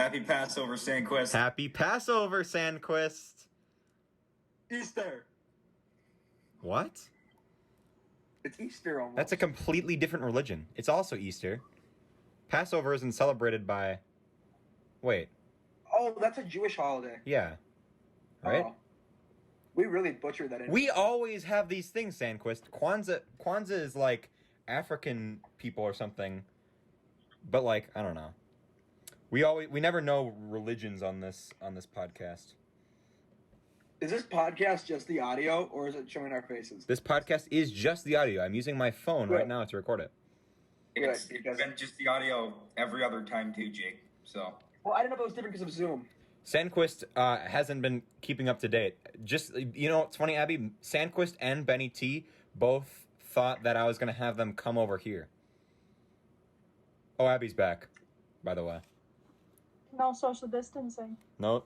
Happy Passover, Sandquist. Happy Passover, Sandquist. Easter. What? It's Easter almost. That's a completely different religion. It's also Easter. Passover isn't celebrated by... Wait. Oh, that's a Jewish holiday. Yeah. Right? Oh. We really butchered that. We always have these things, Sandquist. Kwanzaa is like African people or something. But like, I don't know. We never know religions on this podcast. Is this podcast just the audio, or is it showing our faces? This podcast is just the audio. I'm using my phone right now to record it. It's been just the audio every other time too, Jake. So. Well, I didn't know if it was different because of Zoom. Sandquist hasn't been keeping up to date. Just, it's funny, Abby. Sandquist and Benny T both thought that I was going to have them come over here. Oh, Abby's back, by the way. No social distancing. No.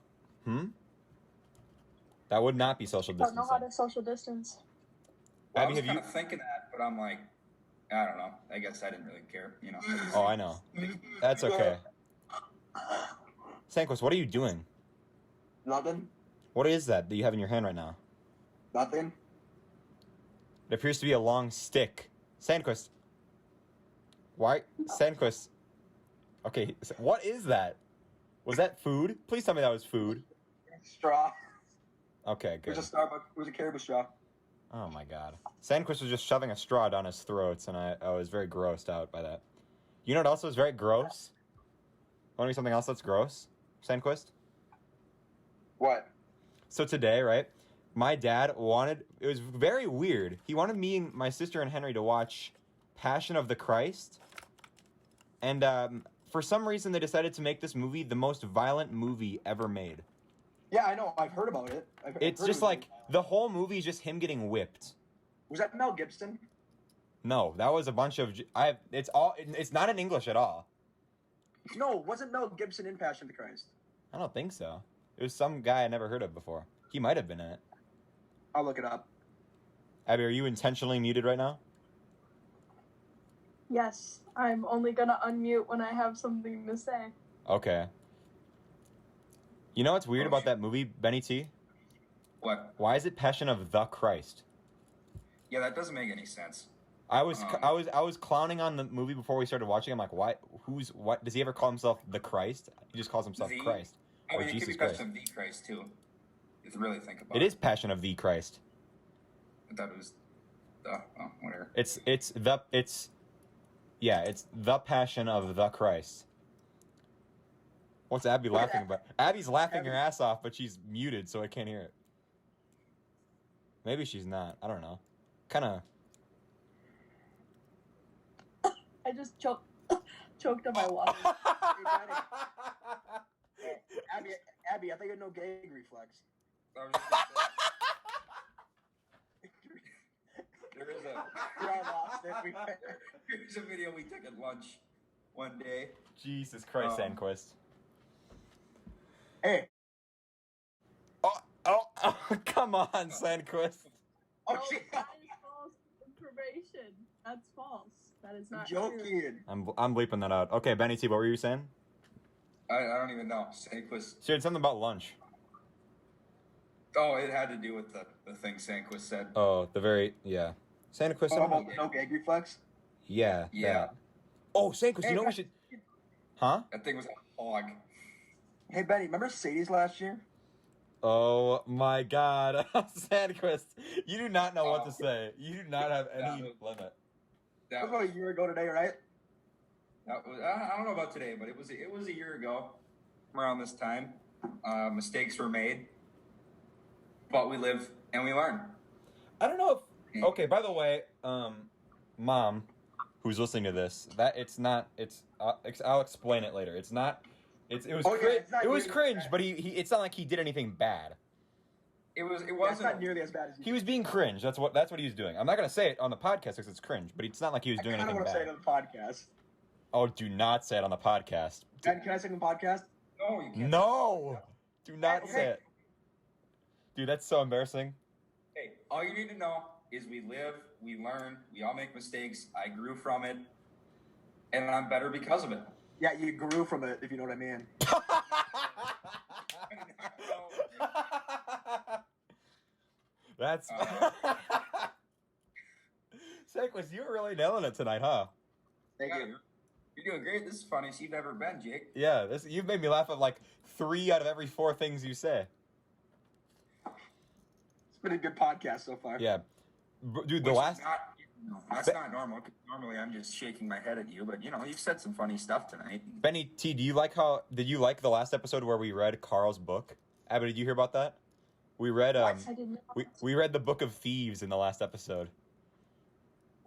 That would not be social distancing. I don't know how to social distance. Well, Abby, I was kind of thinking that, but I'm like, I don't know. I guess I didn't really care, Oh, I know. That's okay. Sandquist, what are you doing? Nothing. What is that you have in your hand right now? Nothing. It appears to be a long stick. Sandquist. Why? Sandquist. Okay, what is that? Was that food? Please tell me that was food. Straw. Okay, good. It was a Starbucks. It was a caribou straw. Oh my god. Sandquist was just shoving a straw down his throat, and I was very grossed out by that. You know what else was very gross? Want to be something else that's gross? Sandquist? What? So today, right, my dad it was very weird. He wanted me and my sister and Henry to watch Passion of the Christ. And for some reason, they decided to make this movie the most violent movie ever made. Yeah, I know. I've heard about it. It's just like, the whole movie is just him getting whipped. Was that Mel Gibson? No, that was a bunch of... It's not in English at all. No, wasn't Mel Gibson in Passion of the Christ? I don't think so. It was some guy I never heard of before. He might have been in it. I'll look it up. Abby, are you intentionally muted right now? Yes, I'm only gonna unmute when I have something to say. Okay. You know what's weird about that movie, Benny T? What? Why is it Passion of the Christ? Yeah, that doesn't make any sense. I was clowning on the movie before we started watching. I'm like, why? What? Does he ever call himself the Christ? He just calls himself Christ. I mean, or it Jesus could be Christ. Passion of the Christ too. If you really think about it. It is Passion of the Christ. I thought it was whatever. It's the Passion of the Christ. What's Abby laughing about? Abby's laughing her ass off, but she's muted, so I can't hear it. Maybe she's not. I don't know. Kind of. I just choked on my water. Hey, Abby, I think you had no gag reflex. I was just gonna say, There's a video we took at lunch one day. Jesus Christ, Sandquist. Hey. Oh, come on, Sandquist. Oh, No, shit. that is false information. That's false. That is not Joking. true. I'm bleeping that out. Okay, Benny T, what were you saying? I don't even know. Sandquist. She had something about lunch. Oh, it had to do with the thing Sandquist said. Oh, yeah. Sandquist. Oh, about no gag reflex? Yeah. Yeah. That. Oh, Sandquist, you know what we should... Huh? That thing was a hog. Hey, Benny, remember Sadie's last year? Oh my god. Sandquist, you do not know what to say. You do not have any limit. That was about a year ago today, right? That was, I don't know about today, but it was a year ago, around this time. Mistakes were made, but we live and we learn. I don't know if... Okay, by the way, Mom, who's listening to this, I'll explain it later. It's not... It was cringe, but it's not like he did anything bad. It wasn't. It's not nearly as bad as he was being cringe. That's what he was doing. I'm not gonna say it on the podcast because it's cringe, but it's not like he was doing anything bad. I kind of want to say it on the podcast. Oh, do not say it on the podcast. Ben, can I say it on the podcast? No, you can't. No, do not say it, dude. That's so embarrassing. Hey, all you need to know is we live, we learn, we all make mistakes. I grew from it, and I'm better because of it. Yeah, you grew from it, if you know what I mean. That's Sandquist, you were really nailing it tonight, huh? Thank Yeah, you. you're doing great. This is the funniest you've ever been, Jake. Yeah, you've made me laugh at like 3 out of every 4 things you say. It's been a good podcast so far. Yeah, dude. The Which is last that's not normal. 'Cause normally, I'm just shaking my head at you, but you've said some funny stuff tonight. Benny T, did you like the last episode where we read Carl's book? Abby, did you hear about that? We read I didn't know. we read the Book of Thieves in the last episode,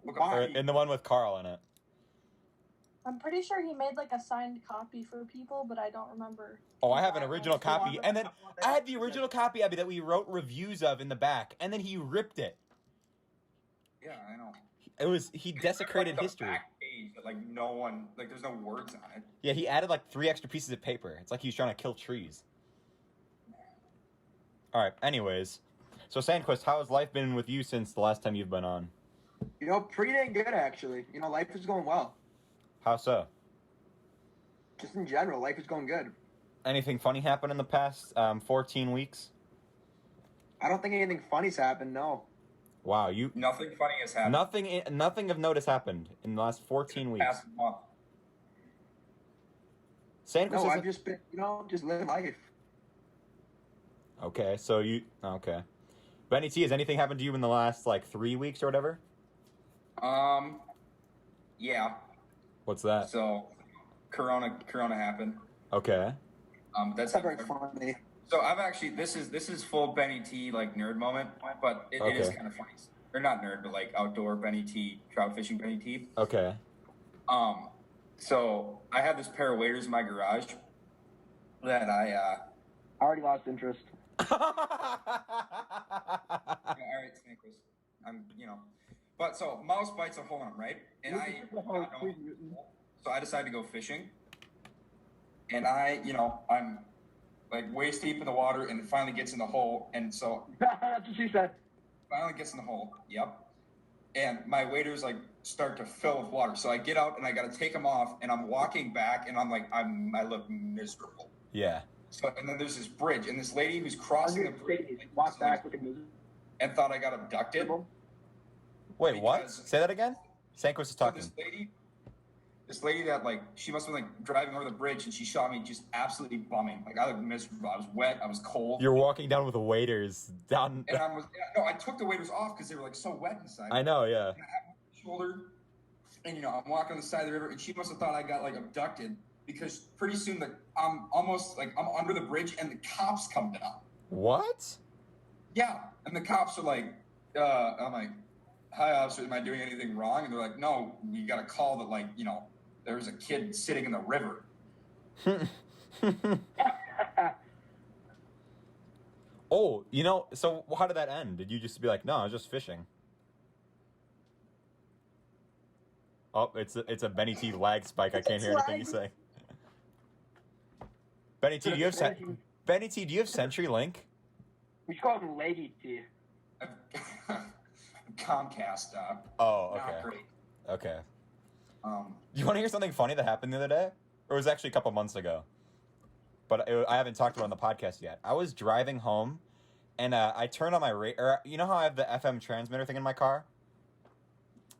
Look, or in the one with Carl in it. I'm pretty sure he made like a signed copy for people, but I don't remember. Oh, I have an original copy, and then I had the original copy, Abby, that we wrote reviews of in the back, and then he ripped it. yeah, I know. He desecrated Like the history. back page that, like, no one, like, there's no words on it. Yeah, he added like 3 extra pieces of paper. It's like he was trying to kill trees. All right. Anyways, so Sandquist, how has life been with you since the last time you've been on? Pretty dang good, actually. Life is going well. How so? Just in general, life is going good. Anything funny happened in the past 14 weeks? I don't think anything funny's happened, no. Wow, you Nothing funny has happened. nothing of note has happened in the last 14 weeks. Past month. Sandquist No, is I've just been, just living life. okay. So okay. Benny T, has anything happened to you in the last like 3 weeks or whatever? Yeah. What's that? So, Corona happened. Okay. That's That's not very funny. So I've actually this is full Benny T like nerd moment, but it is Okay. kind of funny. Or not nerd, but like outdoor Benny T, trout fishing Benny T. Okay. So I have this pair of waders in my garage that I already lost interest. yeah, all right, Sandquist. But so mouse bites a hole in 'em, right? And so I decided to go fishing, and I'm like waist deep in the water, and it finally gets in the hole, and so That's what she said. finally gets in the hole. Yep. And my waders like start to fill with water, so I get out and I got to take them off, and I'm walking back, and I'm like I look miserable. Yeah. So and then there's this bridge, and this lady who's crossing the bridge Walk back with a music. and thought I got abducted. Wait, what? Because- Say that again. Sandquist is So talking. this lady that like she must have been like driving over the bridge, and she saw me just absolutely bumming. Like I looked miserable. I was wet. I was cold. You're walking down with the waiters down. And I took the waders off because they were like so wet inside. I know, yeah. And I had my shoulder, and I'm walking on the side of the river, and she must have thought I got like abducted because pretty soon I'm almost like I'm under the bridge, and the cops come down. What? Yeah, and the cops are like, I'm like, hi officer, am I doing anything wrong? And they're like, no, you got a call that like there's a kid sitting in the river. Oh, so how did that end? Did you just be like, no, I was just fishing? Oh, it's a Benny T lag spike. I can't hear anything you say. Benny T, do you have CenturyLink? We should call him Lady T. Comcast. Oh, Not okay. great. Okay. Um, You want to hear something funny that happened the other day? Or it was actually a couple months ago. But I haven't talked about it on the podcast yet. I was driving home, and I turned on my radio. You know how I have the FM transmitter thing in my car?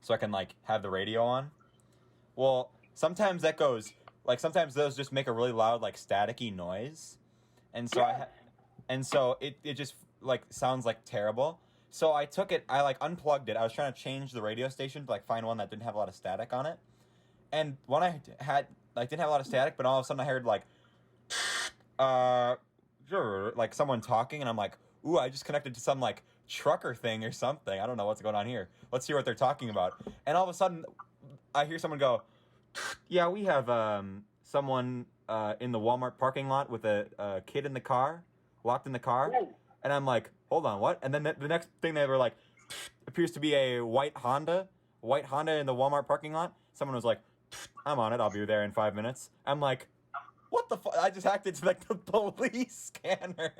So I can, like, have the radio on? Well, sometimes that goes... Like, sometimes those just make a really loud, like, staticky noise. And so it just, like, sounds, like, terrible. So I took it, I, like, unplugged it. I was trying to change the radio station to, like, find one that didn't have a lot of static on it. And one I had, like, didn't have a lot of static, but all of a sudden I heard, like, like, someone talking, and I'm like, ooh, I just connected to some, like, trucker thing or something. I don't know what's going on here. Let's hear what they're talking about. And all of a sudden, I hear someone go, yeah, we have someone in the Walmart parking lot with a kid in the car, locked in the car. And I'm like, hold on, what? And then the next thing they were like, appears to be a white Honda in the Walmart parking lot. Someone was like, I'm on it. I'll be there in 5 minutes. I'm like, what the fuck? I just hacked into like the police scanner.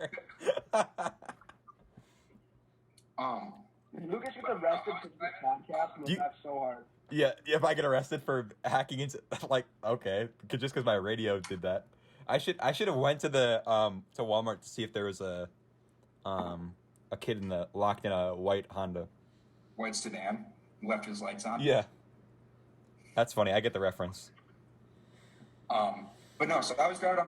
Lucas gets arrested for this podcast, and that's so hard. Yeah, if I get arrested for hacking into, like, okay, just because my radio did that. I should have went to the to Walmart to see if there was a kid locked in a white Honda. White sedan, left his lights on. Yeah, that's funny. I get the reference. But no, so I was driving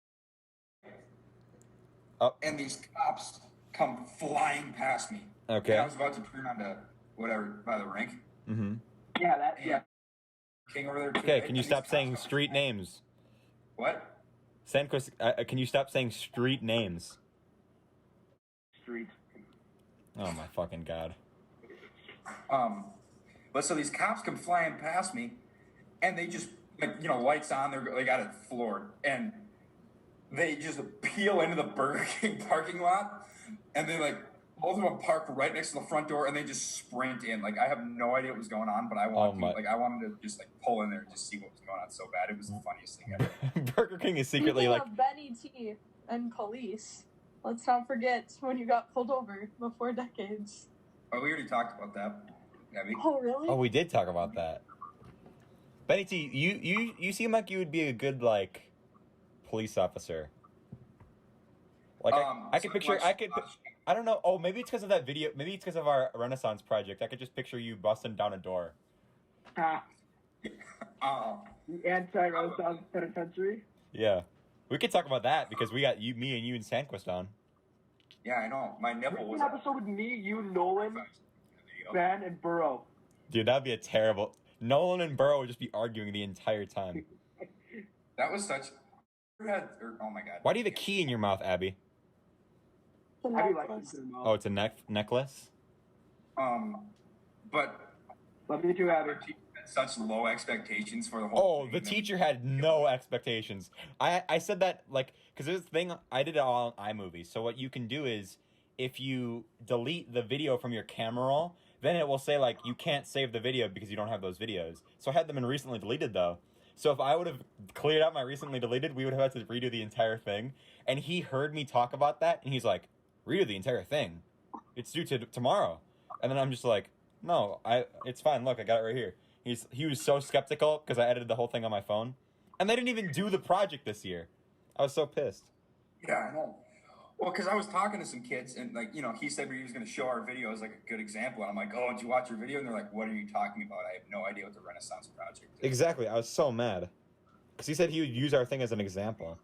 and these cops come flying past me. Okay. And I was about to turn onto whatever by the rink. Mm-hmm. Yeah. King over there. Okay, can you stop saying street names? What? Sandquist, can you stop saying street names? Street. Oh my fucking god. But so these cops come flying past me, and they just, like, lights on, they got it floored, and they just peel into the Burger King parking lot, and they, like, both of them park right next to the front door, and they just sprint in. Like, I have no idea what was going on, but I wanted to just, like, pull in there and just see what was going on so bad. It was the funniest thing ever. Burger King is secretly, like... Benny T and police. Let's not forget when you got pulled over before decades. Oh, we already talked about that. Abby. Oh, really? Oh, we did talk about that. Benny T, you seem like you would be a good, like, police officer. Like, I could picture... I don't know. Oh, maybe it's because of that video. Maybe it's because of our Renaissance project. I could just picture you busting down a door. The anti-Renaissance penitentiary? Yeah. We could talk about that because we got me and you and Sandquist on. Yeah, I know. My nipple was... An episode with me, you, Nolan, Ben, and Burrow. Dude, that'd be a terrible... Nolan and Burrow would just be arguing the entire time. That was such... Oh my god. Why do you have a key in your mouth, Abby? Oh, it's a necklace? But... Love you too, Abby. Such low expectations for the whole thing. The teacher had no expectations. I said that, like, because there's a thing, I did it all on iMovie. So what you can do is, if you delete the video from your camera roll, then it will say, like, you can't save the video because you don't have those videos. So I had them in recently deleted, though. So if I would have cleared out my recently deleted, we would have had to redo the entire thing. And he heard me talk about that, and he's like, redo the entire thing. It's due to tomorrow. And then I'm just like, no, it's fine. Look, I got it right here. He was so skeptical because I edited the whole thing on my phone. And they didn't even do the project this year. I was so pissed. Yeah, I know. Well, because I was talking to some kids, and, like, he said he was going to show our video as, like, a good example. And I'm like, oh, did you watch your video? And they're like, what are you talking about? I have no idea what the Renaissance Project is. Exactly. I was so mad. Because he said he would use our thing as an example.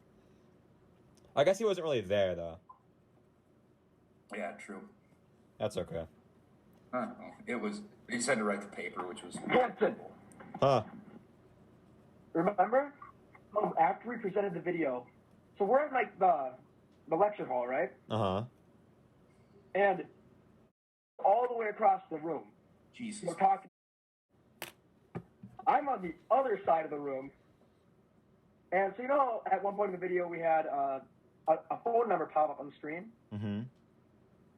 I guess he wasn't really there, though. Yeah, true. That's okay. It was... He just had to write the paper, which was... Captain! Huh. Remember? After we presented the video, so we're in, like, the lecture hall, right? Uh-huh. And all the way across the room. Jesus. We're talking. I'm on the other side of the room. And so, at one point in the video, we had a phone number pop up on the screen. Mm-hmm.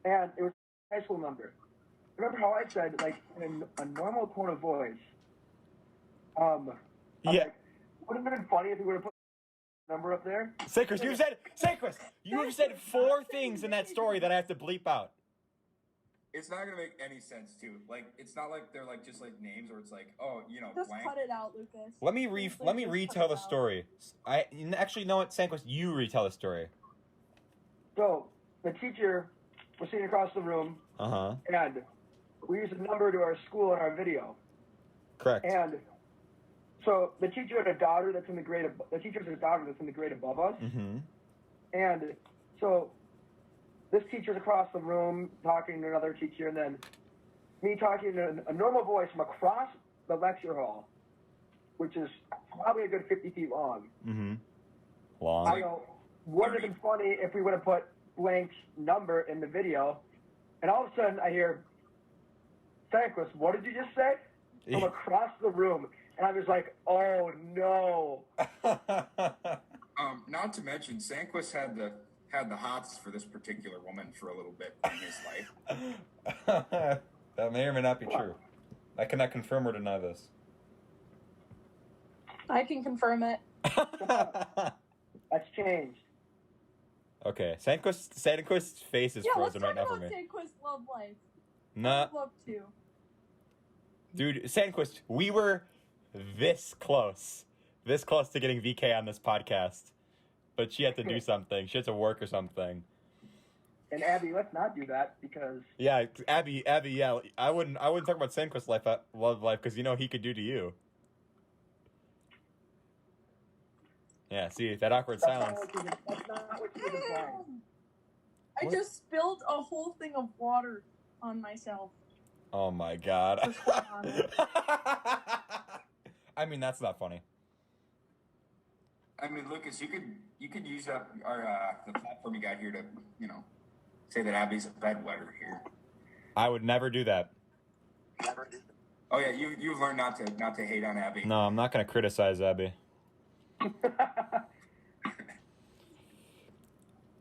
And it was a high school number. Remember how I said, like, in a normal tone of voice, yeah. Like, wouldn't it have been funny if we would have put the number up there? Sandquist, you've said 4 things in that story that I have to bleep out. It's not gonna make any sense, too. Like, it's not like they're, like, just, like, names, or it's like, Just blank. cut it out, Lucas. Let me retell the story. Actually, you know what, Sandquist, you retell the story. So, the teacher was sitting across the room. Uh-huh. And we used a number to our school in our video. Correct. And so the teacher had a daughter that's in the grade above us. Mm-hmm. And so this teacher's across the room talking to another teacher, and then me talking in a normal voice from across the lecture hall, which is probably a good 50 feet long. Mm-hmm. Long. I go, wouldn't it have been funny if we would have put blank number in the video? And all of a sudden I hear, Sandquist, what did you just say? From across the room. And I was like, oh no. Not to mention, Sandquist had the hots for this particular woman for a little bit in his life. That may or may not be true. I cannot confirm or deny this. I can confirm it. That's changed. Okay, Sandquist's face is frozen right now for me. Let's talk about Sandquist's love life. Nah. I would love to. Dude, Sandquist, we were this close to getting VK on this podcast, but she had to do something. She had to work or something. And Abby, let's not do that because. Yeah, Abby, yeah, I wouldn't talk about Sandquist's love life because you know he could do to you. Yeah, see that awkward silence. That's not what she was implying. I just spilled a whole thing of water on myself. Oh my god. I mean, that's not funny. I mean, Lucas, you could use up our the platform you got here to, say that Abby's a bedwetter here. I would never do that. Oh yeah, you've learned not to hate on Abby. No, I'm not going to criticize Abby.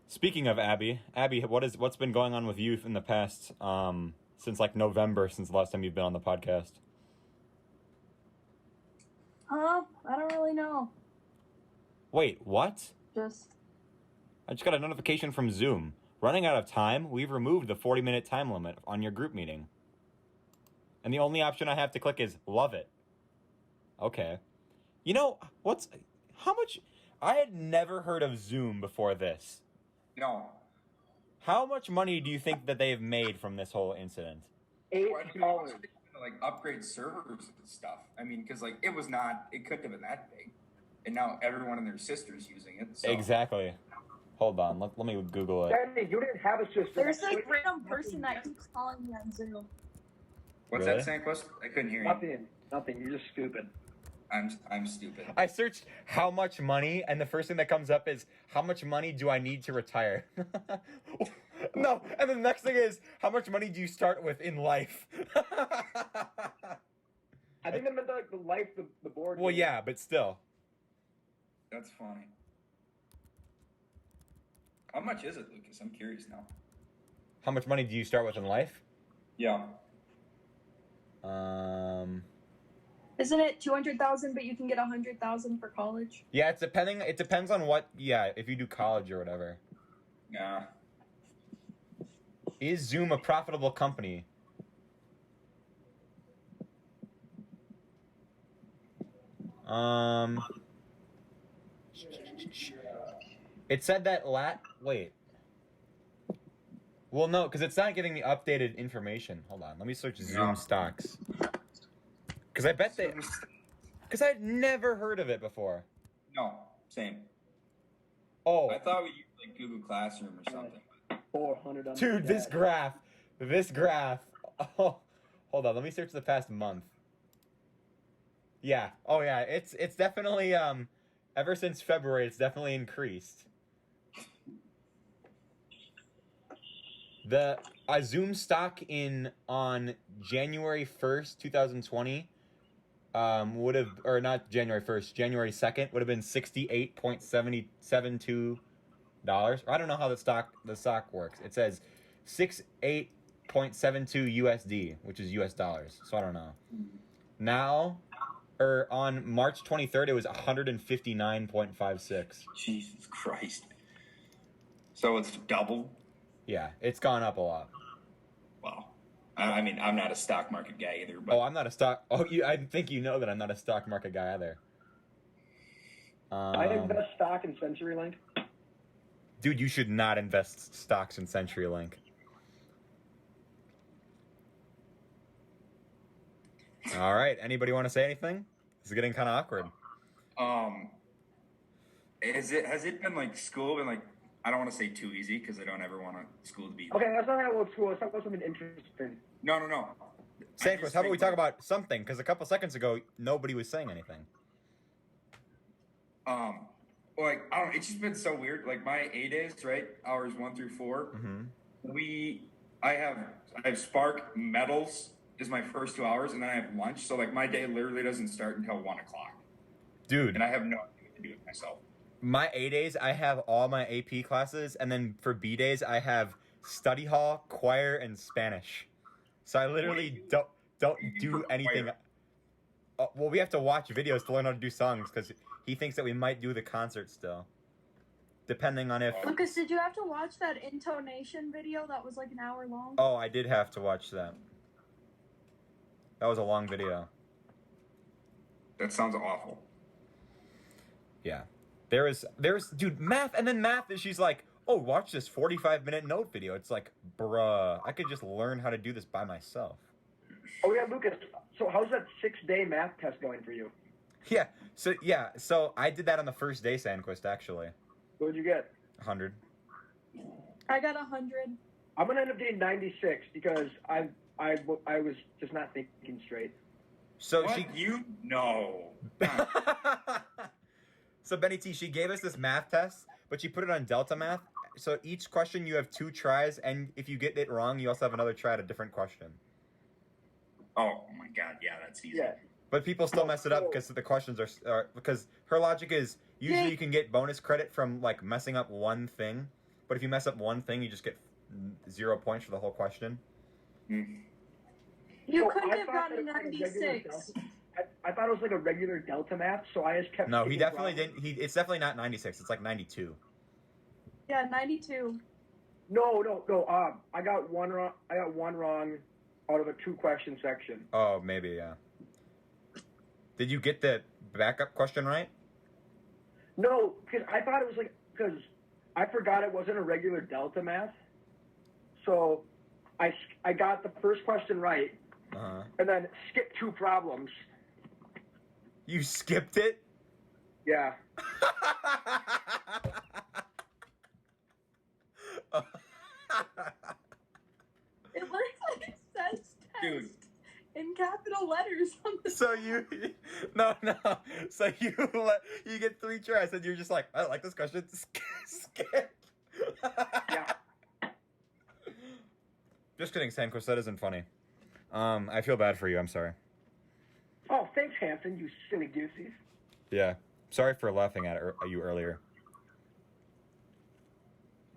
Speaking of Abby, what's been going on with you in the past since like November, since the last time you've been on the podcast? I don't really know. Wait, what? I just got a notification from Zoom. Running out of time, we've removed the 40-minute time limit on your group meeting. And the only option I have to click is love it. Okay. You know, how much? I had never heard of Zoom before this. No. How much money do you think that they've made from this whole incident? $8. Like upgrade servers and stuff. I mean, because like it couldn't have been that big, and now everyone and their sister's using it. So. Exactly. Hold on, let me Google it. Danny, you didn't have a sister. There's a random person that keeps calling me on Zoom. What's Really? that, Sandquist? I couldn't hear you. Nothing. You're just stupid. I'm stupid. I searched how much money, and the first thing that comes up is how much money do I need to retire? No, and the next thing is how much money do you start with in life? I think that meant like the life the board. Well, yeah, but still. That's funny. How much is it, Lucas? I'm curious now. How much money do you start with in life? Yeah. Isn't it 200,000, but you can get 100,000 for college? Yeah, it depends on what. Yeah, if you do college or whatever. Yeah. Is Zoom a profitable company? It said that wait. Well, no, because it's not giving me updated information. Hold on, let me search Zoom stocks. Because I bet because I'd never heard of it before. No, same. Oh. I thought we used like Google Classroom or something. 400 on Dude, this graph. Oh, hold on, let me search the past month. Yeah. Oh, yeah. It's definitely ever since February, it's definitely increased. The Zoom stock on January 1st, 2020 would have, or not January 1st, January 2nd would have been $68.72. I don't know how the stock works. It says 68.72 USD, which is US dollars. So I don't know. Now, or on March 23rd, it was 159.56. Jesus Christ. So it's doubled? Yeah, it's gone up a lot. Wow. I mean, I'm not a stock market guy either. But... Oh, I'm not a stock... Oh, I think you know that I'm not a stock market guy either. I invest stock in CenturyLink. Dude, you should not invest stocks in CenturyLink. All right. Anybody want to say anything? This is getting kind of awkward. Has it been like school been like, I don't want to say too easy because I don't ever want school to be. Okay, that's not how school. Let's talk about something interesting. No. Sandquist, how about we talk about something? Because a couple seconds ago, nobody was saying anything. Like, I don't know, it's just been so weird. Like, my A days, right? Hours 1 through 4. Mm-hmm. I have Spark Metals is my first 2 hours, and then I have lunch. So, like, my day literally doesn't start until 1 o'clock. Dude. And I have no idea what to do with myself. My A days, I have all my AP classes, and then for B days, I have study hall, choir, and Spanish. So I literally don't do anything. Well, we have to watch videos to learn how to do songs, because he thinks that we might do the concert still. depending on if... Lucas, did you have to watch that intonation video that was like an hour long? Oh, I did have to watch that. That was a long video. That sounds awful. Yeah. There's dude, math, and then math, and she's like, oh, watch this 45-minute note video. It's like, bruh, I could just learn how to do this by myself. Oh yeah, Lucas. So how's that 6-day math test going for you? So I did that on the first day, Sandquist, actually. What did you get? 100. I got 100. I'm gonna end up getting 96 because I was just not thinking straight. So what? she No. So Benny T, she gave us this math test, but she put it on Delta Math. So each question you have 2 tries, and if you get it wrong, you also have another try at a different question. Oh my God, yeah, that's easy. Yeah. But people still mess it up because the questions are because her logic is usually you can get bonus credit from like messing up one thing, but if you mess up one thing, you just get 0 points for the whole question. Mm. You couldn't have gotten 96. I thought it was like a regular Delta Math, so I just kept. No, he definitely didn't. It's definitely not 96. It's like 92. Yeah, 92. No. I got one wrong. I got one wrong out of a 2-question section. Oh, maybe, yeah. Did you get the backup question right? No, because I thought it was because I forgot it wasn't a regular Delta Math. So I got the first question right, and then skipped 2 problems. You skipped it? Yeah. It looks like it says test Dude. in capital letters on the So you, no. So you get 3 tries, and you're just like, I like this question. Skip. Yeah. Just kidding, Sandquist. That isn't funny. I feel bad for you. I'm sorry. Oh, thanks, Hanson, you silly goosies. Yeah. Sorry for laughing at you earlier.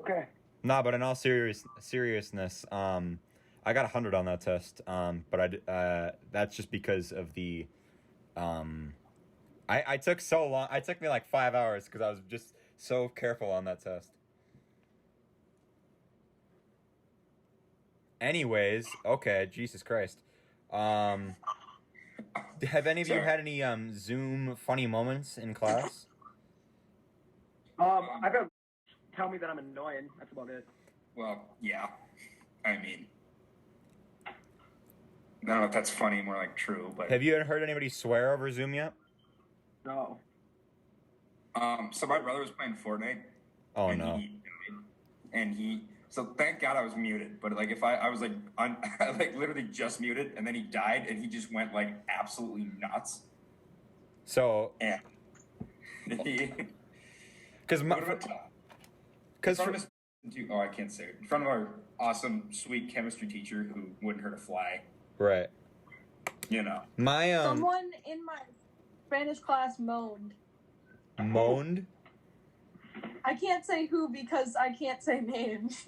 Okay. Nah, but in all seriousness, I got 100 on that test. But that's just because of the, I took so long. It took me like 5 hours because I was just so careful on that test. Anyways, okay, Jesus Christ. Have any of you had any Zoom funny moments in class? I got tell me that I'm annoying. That's about it. Well, yeah. I mean, I don't know if that's funny, more like true, but... Have you heard anybody swear over Zoom yet? No. So my brother was playing Fortnite. Oh, and no. So thank God I was muted, but like if I was like, I like literally just muted, and then he died, and he just went like absolutely nuts. So... Yeah. Because oh, I can't say it. In front of our awesome, sweet chemistry teacher who wouldn't hurt a fly. Right. You know. My Someone in my Spanish class moaned. Moaned? I can't say who because I can't say names.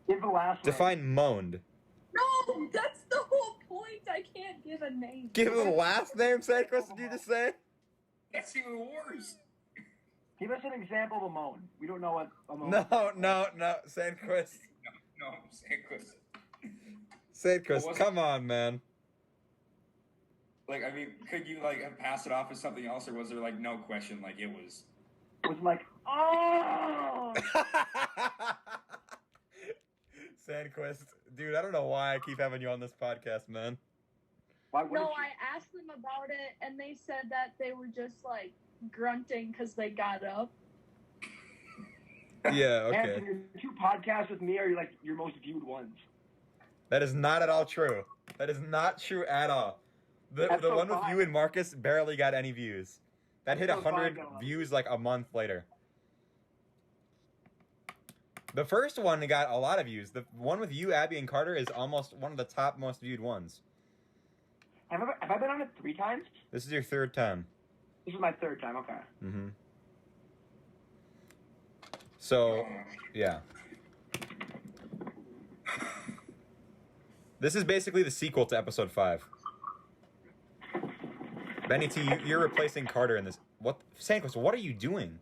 Give the last Define moaned. No, that's the whole point. I can't give a name. Give the last name, Sandquist, did you just say? That's even worse. Give us an example of a moan. We don't know what a moan No, Sandquist. No, Sandquist. Sandquist, come on, man. Like, I mean, could you like pass it off as something else, or was there like no question? Like it was. It was like, oh! Sandquist, dude, I don't know why I keep having you on this podcast, man. Why, what No, did you- I asked them about it, and they said that they were just like grunting because they got up. Yeah, okay. Hanson, your 2 podcasts with me are like your most viewed ones. That is not at all true. That is not true at all. The That's so one with fine. you and Marcus barely got any views. That hit That's so 100 fine, though. views like a month later. The first one got a lot of views. The one with you, Abby, and Carter is almost one of the top most viewed ones. Have I been on it 3 times? This is your 3rd time. This is my 3rd time, okay. Mm-hmm. So, yeah. This is basically the sequel to episode 5. Benny T, you're replacing Carter in this. What? Sandquist, what are you doing?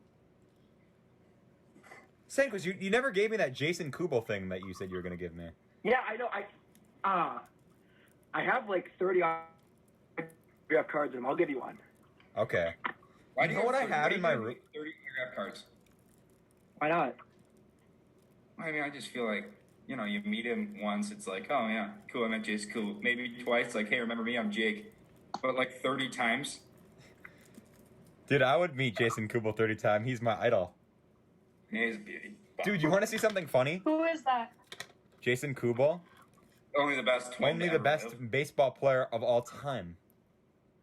Sandquist, you never gave me that Jason Kubel thing that you said you were going to give me. Yeah, I know. I have like 30 autograph cards in them. I'll give you one. Okay. Why You do know you what I have have in my 30 room? 30 autograph cards. Why not? I mean, I just feel like, you know, you meet him once, it's like, oh, yeah, cool, I met Jason Cool. Maybe twice, like, hey, remember me? I'm Jake. But, like, 30 times? Dude, I would meet Jason Kubel 30 times. He's my idol. Yeah, he's a beauty. Dude, you want to see something funny? Who is that? Jason Kubel, Only the best twin only to the ever best live. baseball player of all time.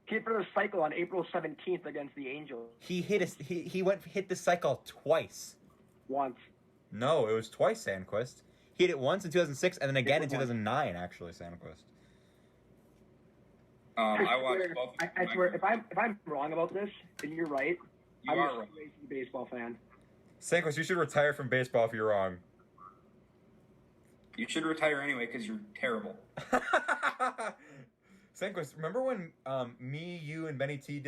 Keeper of the cycle on April 17th against the Angels. He hit the cycle twice. Once. No, it was twice, Sandquist. He hit it once in 2006 and then again in It was 2009, actually, Sandquist. I watched both. I swear, if I'm wrong about this, and you're right, You I'm are a right. crazy baseball fan. Sandquist, you should retire from baseball if you're wrong. You should retire anyway because you're terrible. Sandquist, remember when me, you, and Benny T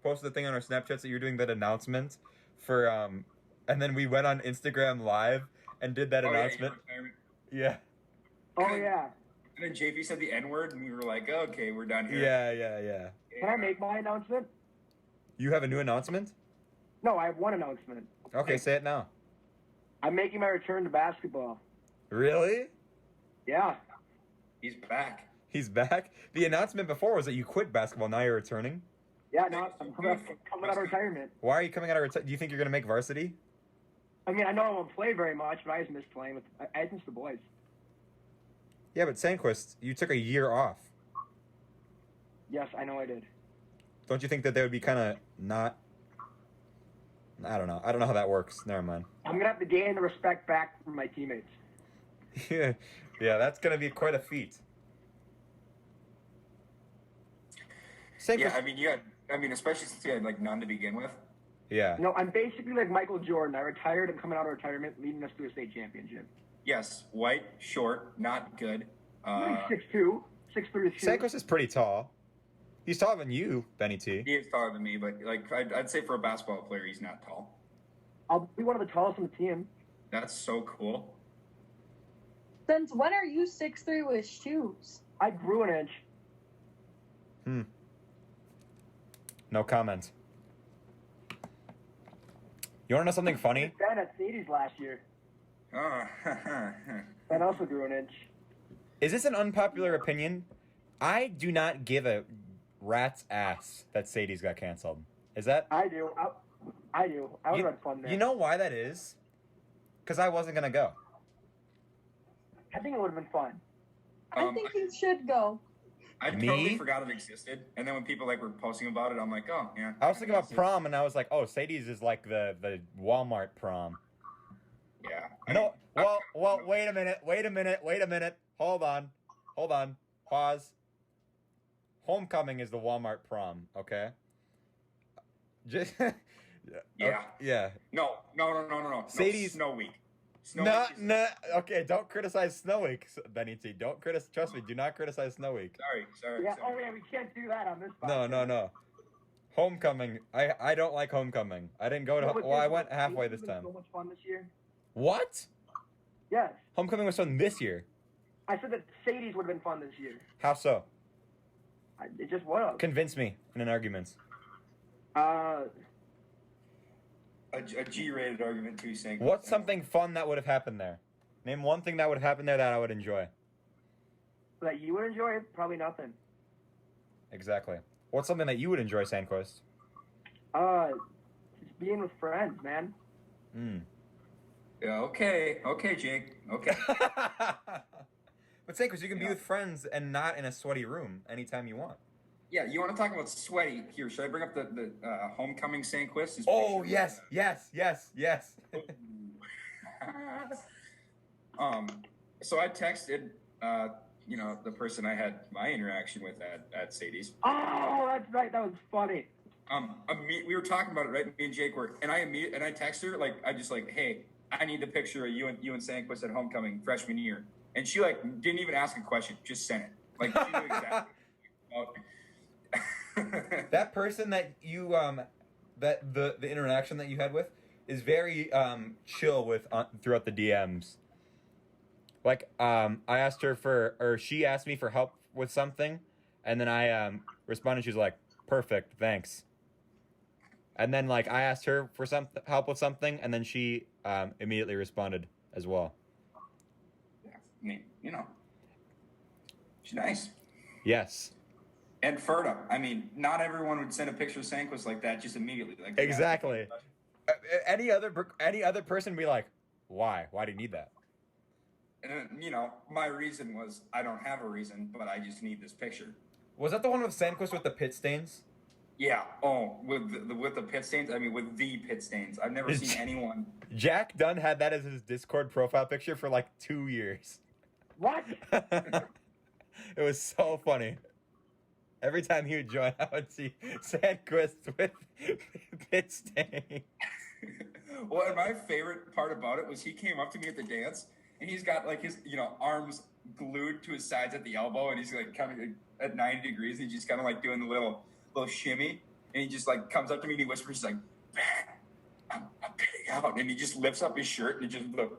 posted the thing on our Snapchats that you were doing that announcement for, and then we went on Instagram Live and did that Oh, yeah, announcement? your retirement. Yeah. Oh, yeah. And then JP said the N-word, and we were like, okay, we're done here. Yeah. Can I make my announcement? You have a new announcement? No, I have one announcement. Okay, say it now. I'm making my return to basketball. Really? Yeah. He's back. He's back? The announcement before was that you quit basketball, now you're returning? Yeah, no, I'm coming out of retirement. Why are you coming out of retirement? Do you think you're going to make varsity? I mean, I know I won't play very much, but I just miss playing with. I just miss the boys. Yeah, but Sandquist, you took a year off. Yes, I know I did. Don't you think that they would be kind of not... I don't know. I don't know how that works. Never mind. I'm gonna have to gain the respect back from my teammates. Yeah, that's going to be quite a feat. Sandquist... Yeah, I mean, especially since you had, like, none to begin with. Yeah. No, I'm basically like Michael Jordan. I retired and coming out of retirement, leading us to a state championship. Yes, white, short, not good. I'm 6'2", 6'3". Sandquist is pretty tall. He's taller than you, Benny T. He is taller than me, but, like, I'd say for a basketball player, he's not tall. I'll be one of the tallest on the team. That's so cool. Since when are you 6'3" with shoes? I grew an inch. No comment. You want to know something funny? Ben at Sadie's last year. Oh, Ben also grew an inch. Is this an unpopular opinion? I do not give a rat's ass that Sadie's got canceled. Is that... I do. I do. I would have had fun there. You know why that is? Because I wasn't going to go. I think it would have been fun. I think you should go. I Me? totally forgot it existed, and then when people like were posting about it, I'm like, oh yeah. I was thinking about prom, and I was like, oh, Sadie's is like the Walmart prom. Yeah. No, well, wait a minute. Hold on. Pause. Homecoming is the Walmart prom, okay? Just, Yeah. Yeah. No. Sadie's- Snow Week. No. Okay, don't criticize Snow Week, Benny T. Don't criticize. Trust me, do not criticize Snow Week. Sorry. Yeah. Oh yeah, we can't do that on this. No. Homecoming. I don't like Homecoming. I didn't go to. Well, I went halfway this time. So much fun this year. What? Yes. Homecoming was fun this year. I said that Sadie's would have been fun this year. How so? It just was. Convince me in an argument. A G-rated argument too, saying. What's something fun that would have happened there? Name one thing that would have happened there that I would enjoy. That you would enjoy? Probably nothing. Exactly. What's something that you would enjoy, Sandquist? Just being with friends, man. Yeah. Okay, Jake. Okay. But Sandquist, you can be with friends and not in a sweaty room anytime you want. Yeah, you want to talk about sweaty? Here, should I bring up the homecoming Sandquist? Oh yes. So I texted, the person I had my interaction with at Sadie's. Oh, that's right. That was funny. We were talking about it, right? Me and Jake were, and I texted her I just hey, I need the picture of you and Sandquist at homecoming freshman year, and she didn't even ask a question, just sent it. She knew exactly. That person that you that the interaction that you had with, is very chill with throughout the DMs. Like I asked her or she asked me for help with something, and then I responded. She was like, "Perfect, thanks." And then like I asked her for some help with something, and then she immediately responded as well. Yeah, I mean, she's nice. Yes. And Ferda. I mean, not everyone would send a picture of Sandquist like that just immediately. Like Exactly. Any other person would be like, "Why? Why do you need that?" And my reason was I don't have a reason, but I just need this picture. Was that the one with Sandquist with the pit stains? Yeah. Oh, with the pit stains. I mean, with the pit stains. I've never seen anyone. Jack Dunn had that as his Discord profile picture for like 2 years. What? It was so funny. Every time he would join, I would see Sandquist with pit stain. Well, and my favorite part about it was he came up to me at the dance, and he's got like his arms glued to his sides at the elbow, and he's like kind of at 90 degrees. And he's just kind of like doing the little shimmy, and he just like comes up to me and he whispers, he's like, "Man, I'm pitting out," and he just lifts up his shirt, and just the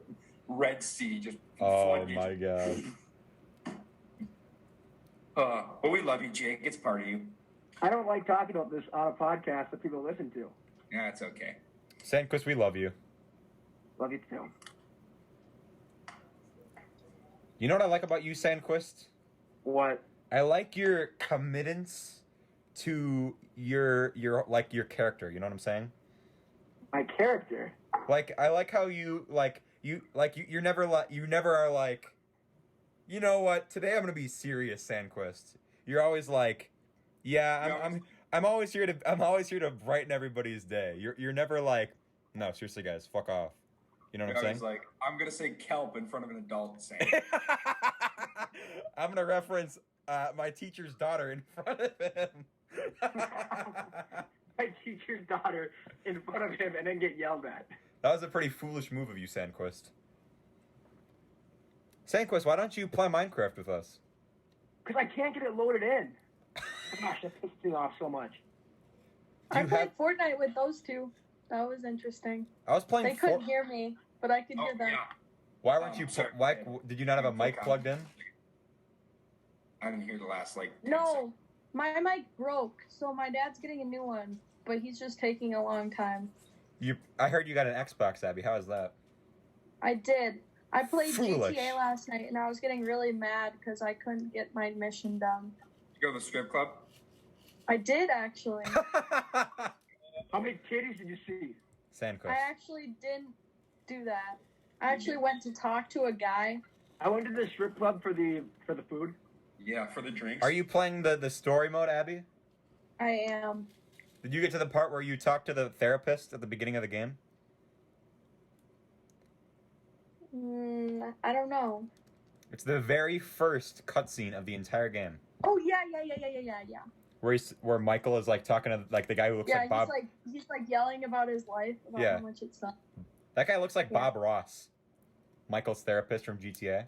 Red Sea just. Oh my god. But we love you, Jake. It's part of you. I don't like talking about this on a podcast that people listen to. Yeah, it's okay. Sandquist, we love you. Love you too. You know what I like about you, Sandquist? What? I like your committance to your character. You know what I'm saying? My character. Like I like how you never are like, you know what? Today I'm gonna be serious, Sandquist. You're always like, yeah, I'm always here to brighten everybody's day. You're never like, no, seriously, guys, fuck off. You know what I'm saying? I was like, I'm gonna say kelp in front of an adult. Saying. I'm gonna reference my teacher's daughter in front of him. My teacher's daughter in front of him and then get yelled at. That was a pretty foolish move of you, Sandquist. Sandquist, why don't you play Minecraft with us? Because I can't get it loaded in. Gosh, that pisses me off so much. I played Fortnite with those two. That was interesting. I was playing. They couldn't hear me, but I could hear them. Yeah. Why weren't you? Why did you not have a mic plugged in? I didn't hear the last 10 No, seconds. my mic broke, so my dad's getting a new one, but he's just taking a long time. I heard you got an Xbox, Abby. How is that? I did. I played Foolish. GTA last night, and I was getting really mad because I couldn't get my mission done. Did you go to the strip club? I did, actually. How many kitties did you see? Sandquist. I actually didn't do that. I actually went to talk to a guy. I went to the strip club for the food. Yeah, for the drinks. Are you playing the story mode, Abby? I am. Did you get to the part where you talk to the therapist at the beginning of the game? I don't know. It's the very first cutscene of the entire game. Oh, yeah. Where Michael is like talking to like the guy who looks like Bob. He's like yelling about his life, about how much it sucks. That guy looks like Bob Ross, Michael's therapist from GTA.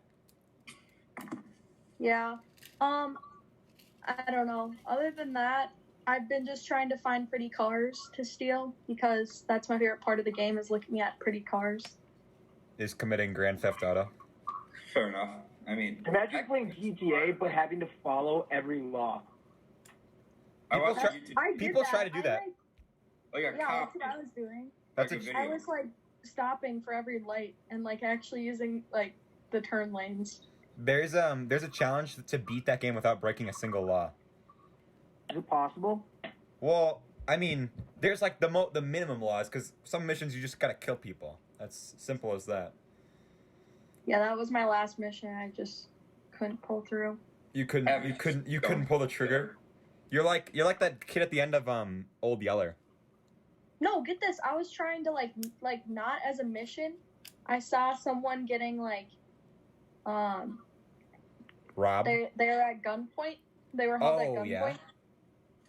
Yeah. I don't know. Other than that, I've been just trying to find pretty cars to steal because that's my favorite part of the game is looking at pretty cars. Is committing Grand Theft Auto. Fair enough. I mean, imagine playing GTA but having to follow every law. People try to do that. Like a yeah, cop. that's what I was doing. That's like I was like stopping for every light and like actually using like the turn lanes. There's a challenge to beat that game without breaking a single law. Is it possible? Well, I mean, there's like the minimum laws because some missions you just gotta kill people. That's simple as that. Yeah, that was my last mission. I just couldn't pull through. You couldn't pull the trigger. You're like that kid at the end of Old Yeller. No, get this. I was trying to like not as a mission. I saw someone getting like Rob. They were at gunpoint. They were held at gunpoint. Yeah.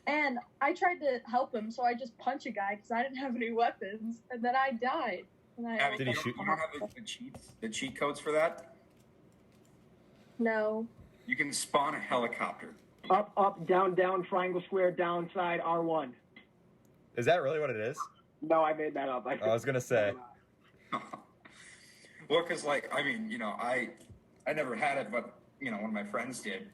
And I tried to help him, so I just punched a guy because I didn't have any weapons, and then I died. And Did he shoot you? You don't have the cheat codes for that? No. You can spawn a helicopter. Up, down, triangle, square, downside, R1. Is that really what it is? No, I made that up. I was gonna say. Well, because like I mean, I never had it, but one of my friends did,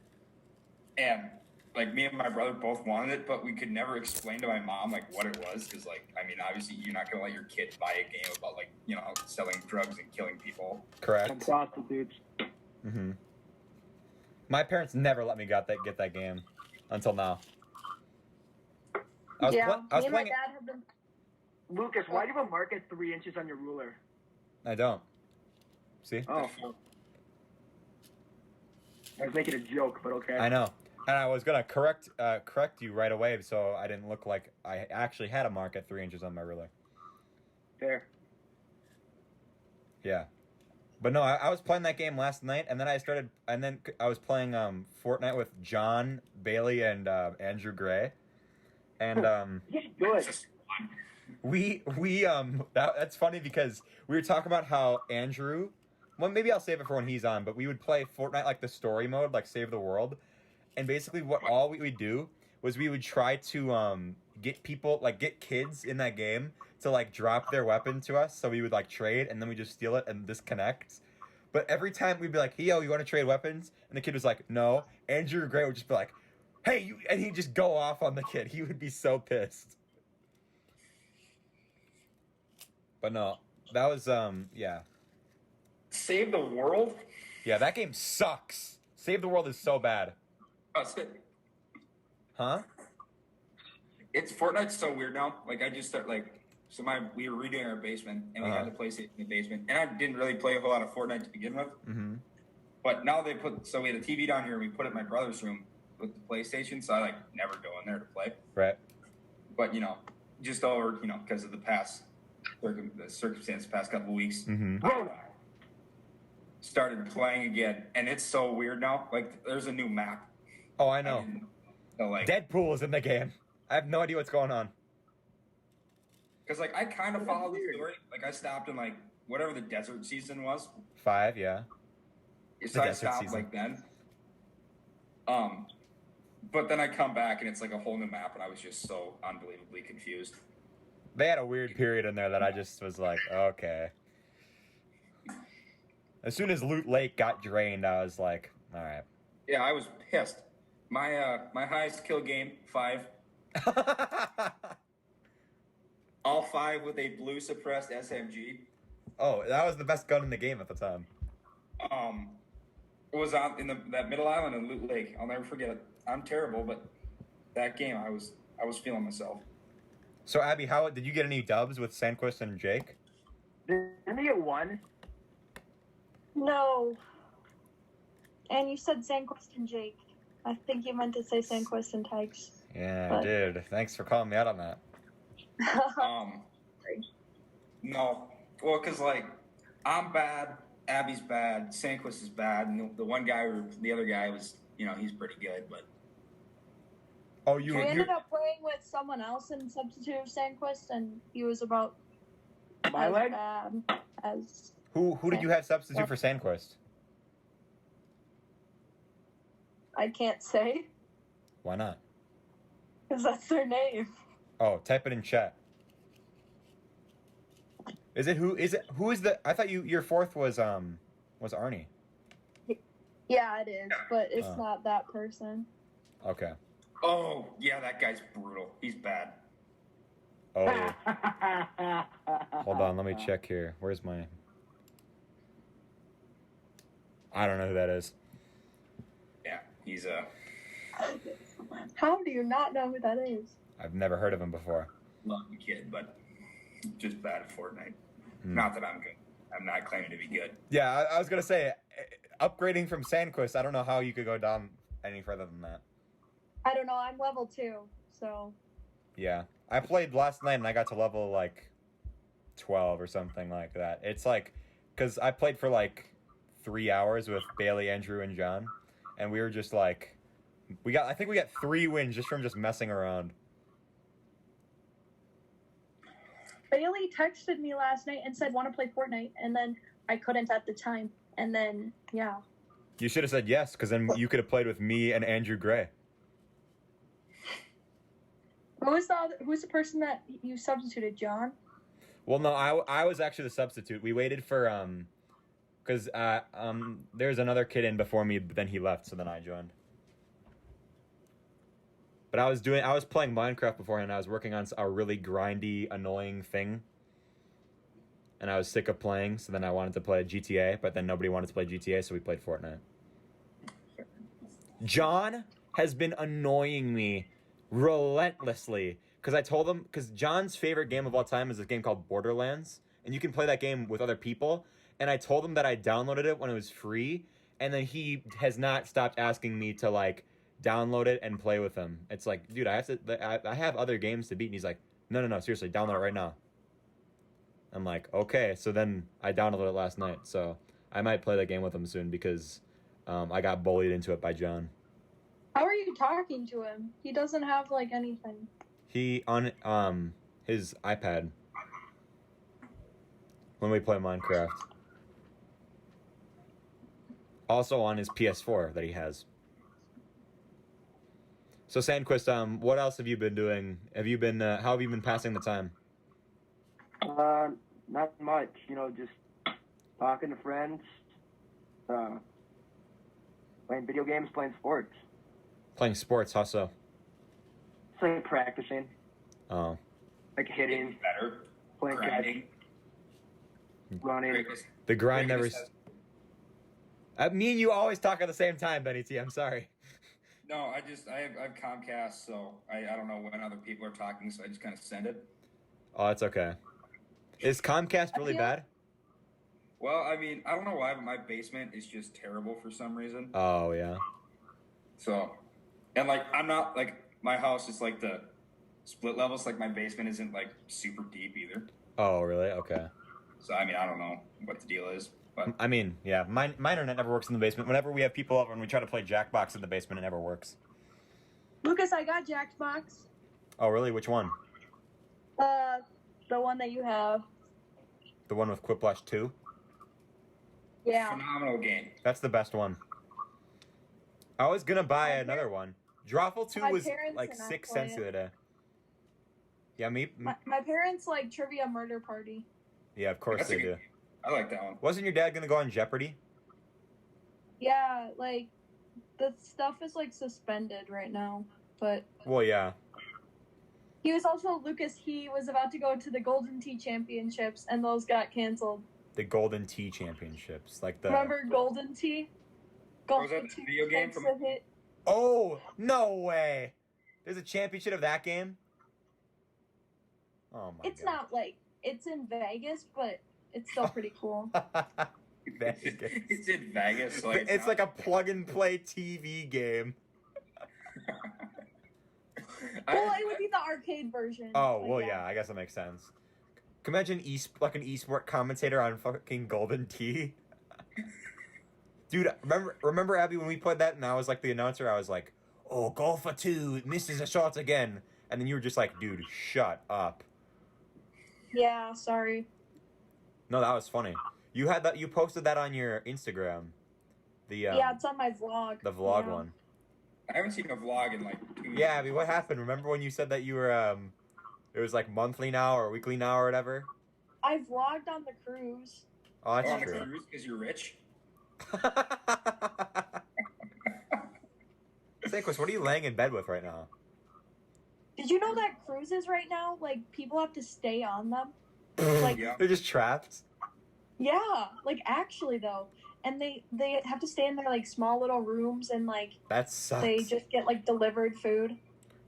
and like me and my brother both wanted it, but we could never explain to my mom like what it was, because like I mean, obviously you're not gonna let your kid buy a game about like selling drugs and killing people. Correct. And prostitutes. Mm-hmm. My parents never let me get that game until now. I was me and my playing dad have been. Lucas, why do you have a mark at 3 inches on your ruler? I don't. See? Oh. I was making a joke, but okay. I know. And I was gonna correct you right away, so I didn't look like I actually had a mark at 3 inches on my ruler. Fair. Yeah. But no, I was playing that game last night, and then I was playing Fortnite with John, Bailey, and Andrew Gray, and Good. that's funny because we were talking about how Andrew, well, maybe I'll save it for when he's on, but we would play Fortnite like the story mode, like Save the World, and basically all we would do was we would try to get kids in that game to like drop their weapon to us, so we would like trade, and then we just steal it and disconnect. But every time we'd be like, hey, yo, you want to trade weapons? And the kid was like, no. Andrew Gray would just be like, hey, you, and he'd just go off on the kid. He would be so pissed. But no, that was yeah. Save the World? Yeah, that game sucks. Save the World is so bad. Huh? It's Fortnite's so weird now. Like I just start like we were redoing our basement and we had the PlayStation in the basement, and I didn't really play a whole lot of Fortnite to begin with. Mm-hmm. But now we had a TV down here, and we put it in my brother's room with the PlayStation, so I like never go in there to play. Right. But just over because of the circumstance the past couple of weeks, started playing again, and it's so weird now. Like there's a new map. Oh, I know. So, like, Deadpool is in the game. I have no idea what's going on. Because like I kind of followed the story. Like I stopped in like whatever the desert season was. 5, yeah. So I stopped like then. But then I come back and it's like a whole new map, and I was just so unbelievably confused. They had a weird period in there that I just was like, okay. As soon as Loot Lake got drained, I was like, all right. Yeah, I was pissed. My highest kill game, 5. All 5 with a blue suppressed SMG. Oh, that was the best gun in the game at the time. It was out in that middle island in Loot Lake. I'll never forget it. I'm terrible, but that game I was feeling myself. So Abby, how did you get any dubs with Sandquist and Jake? Didn't they get 1? No. And you said Sandquist and Jake. I think you meant to say Sandquist and Tags. Yeah, I did. Thanks for calling me out on that. No. Well, because, like, I'm bad, Abby's bad, Sandquist is bad, and the other guy was, he's pretty good, but... Oh, we ended up playing with someone else in substitute of Sandquist, and he was about as bad as... Who did you have substitute for Sandquist? I can't say. Why not? Because that's their name. Oh, type it in chat. Who is the? I thought your 4th was Arnie. Yeah, it is, but it's not that person. Okay. Oh, yeah, that guy's brutal. He's bad. Oh. Hold on, let me check here. Where's my... I don't know who that is. Yeah, he's How do you not know who that is? I've never heard of him before. Lucky kid, but just bad at Fortnite. Not that I'm good. I'm not claiming to be good. Yeah, I was gonna say, upgrading from Sandquist, I don't know how you could go down any further than that. I don't know. I'm level 2, so. Yeah, I played last night and I got to level like 12 or something like that. It's like, cause I played for like 3 hours with Bailey, Andrew, and John, and we were just like, I think we got 3 wins just from just messing around. Bailey texted me last night and said, want to play Fortnite, and then I couldn't at the time, and then, yeah. You should have said yes, because then you could have played with me and Andrew Gray. Who's the person that you substituted, John? Well, no, I was actually the substitute. We waited for because there's another kid in before me, but then he left, so then I joined. But I was playing Minecraft beforehand. I was working on a really grindy, annoying thing, and I was sick of playing. So then I wanted to play GTA, but then nobody wanted to play GTA, so we played Fortnite. John has been annoying me relentlessly because I told him because John's favorite game of all time is a game called Borderlands, and you can play that game with other people. And I told him that I downloaded it when it was free, and then he has not stopped asking me to like download it and play with him. It's like, dude, I have other games to beat, and he's like, no, seriously, download it right now. I'm like, okay. So then I downloaded it last night, so I might play that game with him soon because I got bullied into it by John. How are you talking to him? He doesn't have like anything. He on his iPad when we play Minecraft. Also on his PS4 that he has. So Sandquist, what else have you been doing? Have you been how have you been passing the time? Not much. Just talking to friends, playing video games, playing sports. Playing sports, how so? It's like practicing. Oh. Like hitting, better, playing grinding, running. The grind never. Me and you always talk at the same time, Benny T. I'm sorry. No, I have Comcast, so I don't know when other people are talking, so I just kind of send it. Oh, it's okay. Is Comcast really bad? Well, I mean, I don't know why, but my basement is just terrible for some reason. Oh, yeah. So, and like, I'm not, like, my house is like the split levels, like my basement isn't like super deep either. Oh, really? Okay. So, I mean, I don't know what the deal is. But I mean, yeah, my internet never works in the basement. Whenever we have people over and we try to play Jackbox in the basement, it never works. Lucas, I got Jackbox. Oh, really? Which one? The one that you have. The one with Quiplash 2? Yeah. phenomenal game. That's the best one. I was gonna buy another one. Drawful 2 was like 6 cents the other day. Yeah, My parents like Trivia Murder Party. Yeah, of course they do. I like that one. Wasn't your dad gonna go on Jeopardy? Yeah, like the stuff is like suspended right now, but. Well, yeah. He was also Lucas. He was about to go to the Golden Tee Championships, and those got canceled. The Golden Tee Championships, like the. Remember Golden Tee? Was that the video game from? Oh no way! There's a championship of that game. Oh my. It's not like it's in Vegas, but it's still pretty cool. It's in Vegas. So it's like a plug and play TV game. Well, it would be the arcade version. Oh, well, yeah, I guess that makes sense. Can you imagine an esport commentator on fucking Golden Tee? Dude, remember, Abby, when we played that and I was like the announcer, I was like, oh, golfer 2 misses a shot again. And then you were just like, dude, shut up. Yeah, sorry. No, that was funny. You posted that on your Instagram. Yeah, it's on my vlog. The vlog one. I haven't seen a vlog in like 2 years. Yeah, Abby, what happened? Remember when you said that you were, it was like monthly now or weekly now or whatever? I vlogged on the cruise. Oh, that's true. Because you're rich? Sandquist, what are you laying in bed with right now? Did you know that cruises right now, like, people have to stay on them? Like, Yeah. They're just trapped? Yeah, like, actually, though. And they have to stay in their, like, small little rooms and, like... That sucks. They just get, like, delivered food.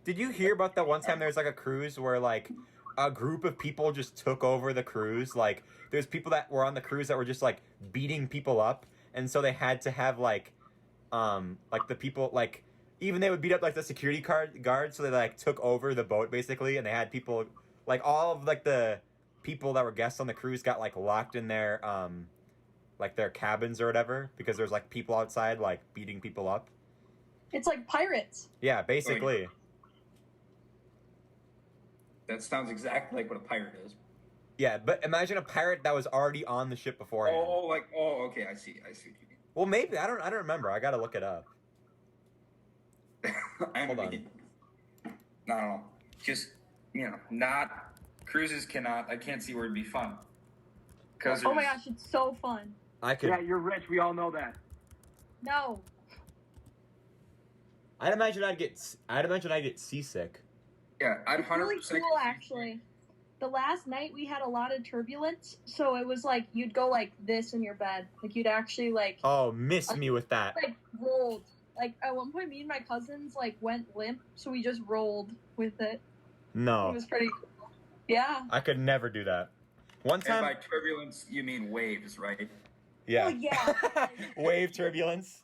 Did you hear about that one time there was, like, a cruise where, like, a group of people just took over the cruise? Like, there's people that were on the cruise that were just, like, beating people up. And so they had to have, like, the people, like... Even they would beat up, like, the security guards, so they, like, took over the boat, basically. And they had people... Like, all of, like, the people that were guests on the cruise got, like, locked in their, like, their cabins or whatever. Because there's, like, people outside, like, beating people up. It's like pirates. Yeah, basically. That sounds exactly like what a pirate is. Yeah, but imagine a pirate that was already on the ship beforehand. Okay, I see what you mean. Well, maybe I don't remember. I gotta look it up. Hold on. No. just, not cruises cannot. I can't see where it'd be fun. Oh my gosh, it's so fun. Yeah, you're rich. We all know that. No. I'd imagine I'd get seasick. Yeah, I'd 100%. It's really cool, actually. The last night we had a lot of turbulence, so it was like you'd go like this in your bed. Like you'd actually like... Oh, miss me with that. Like rolled. Like at one point me and my cousins like went limp, so we just rolled with it. No. It was pretty cool. Yeah. I could never do that. One time... And by turbulence, you mean waves, right? Yeah. Oh, yeah. Wave turbulence.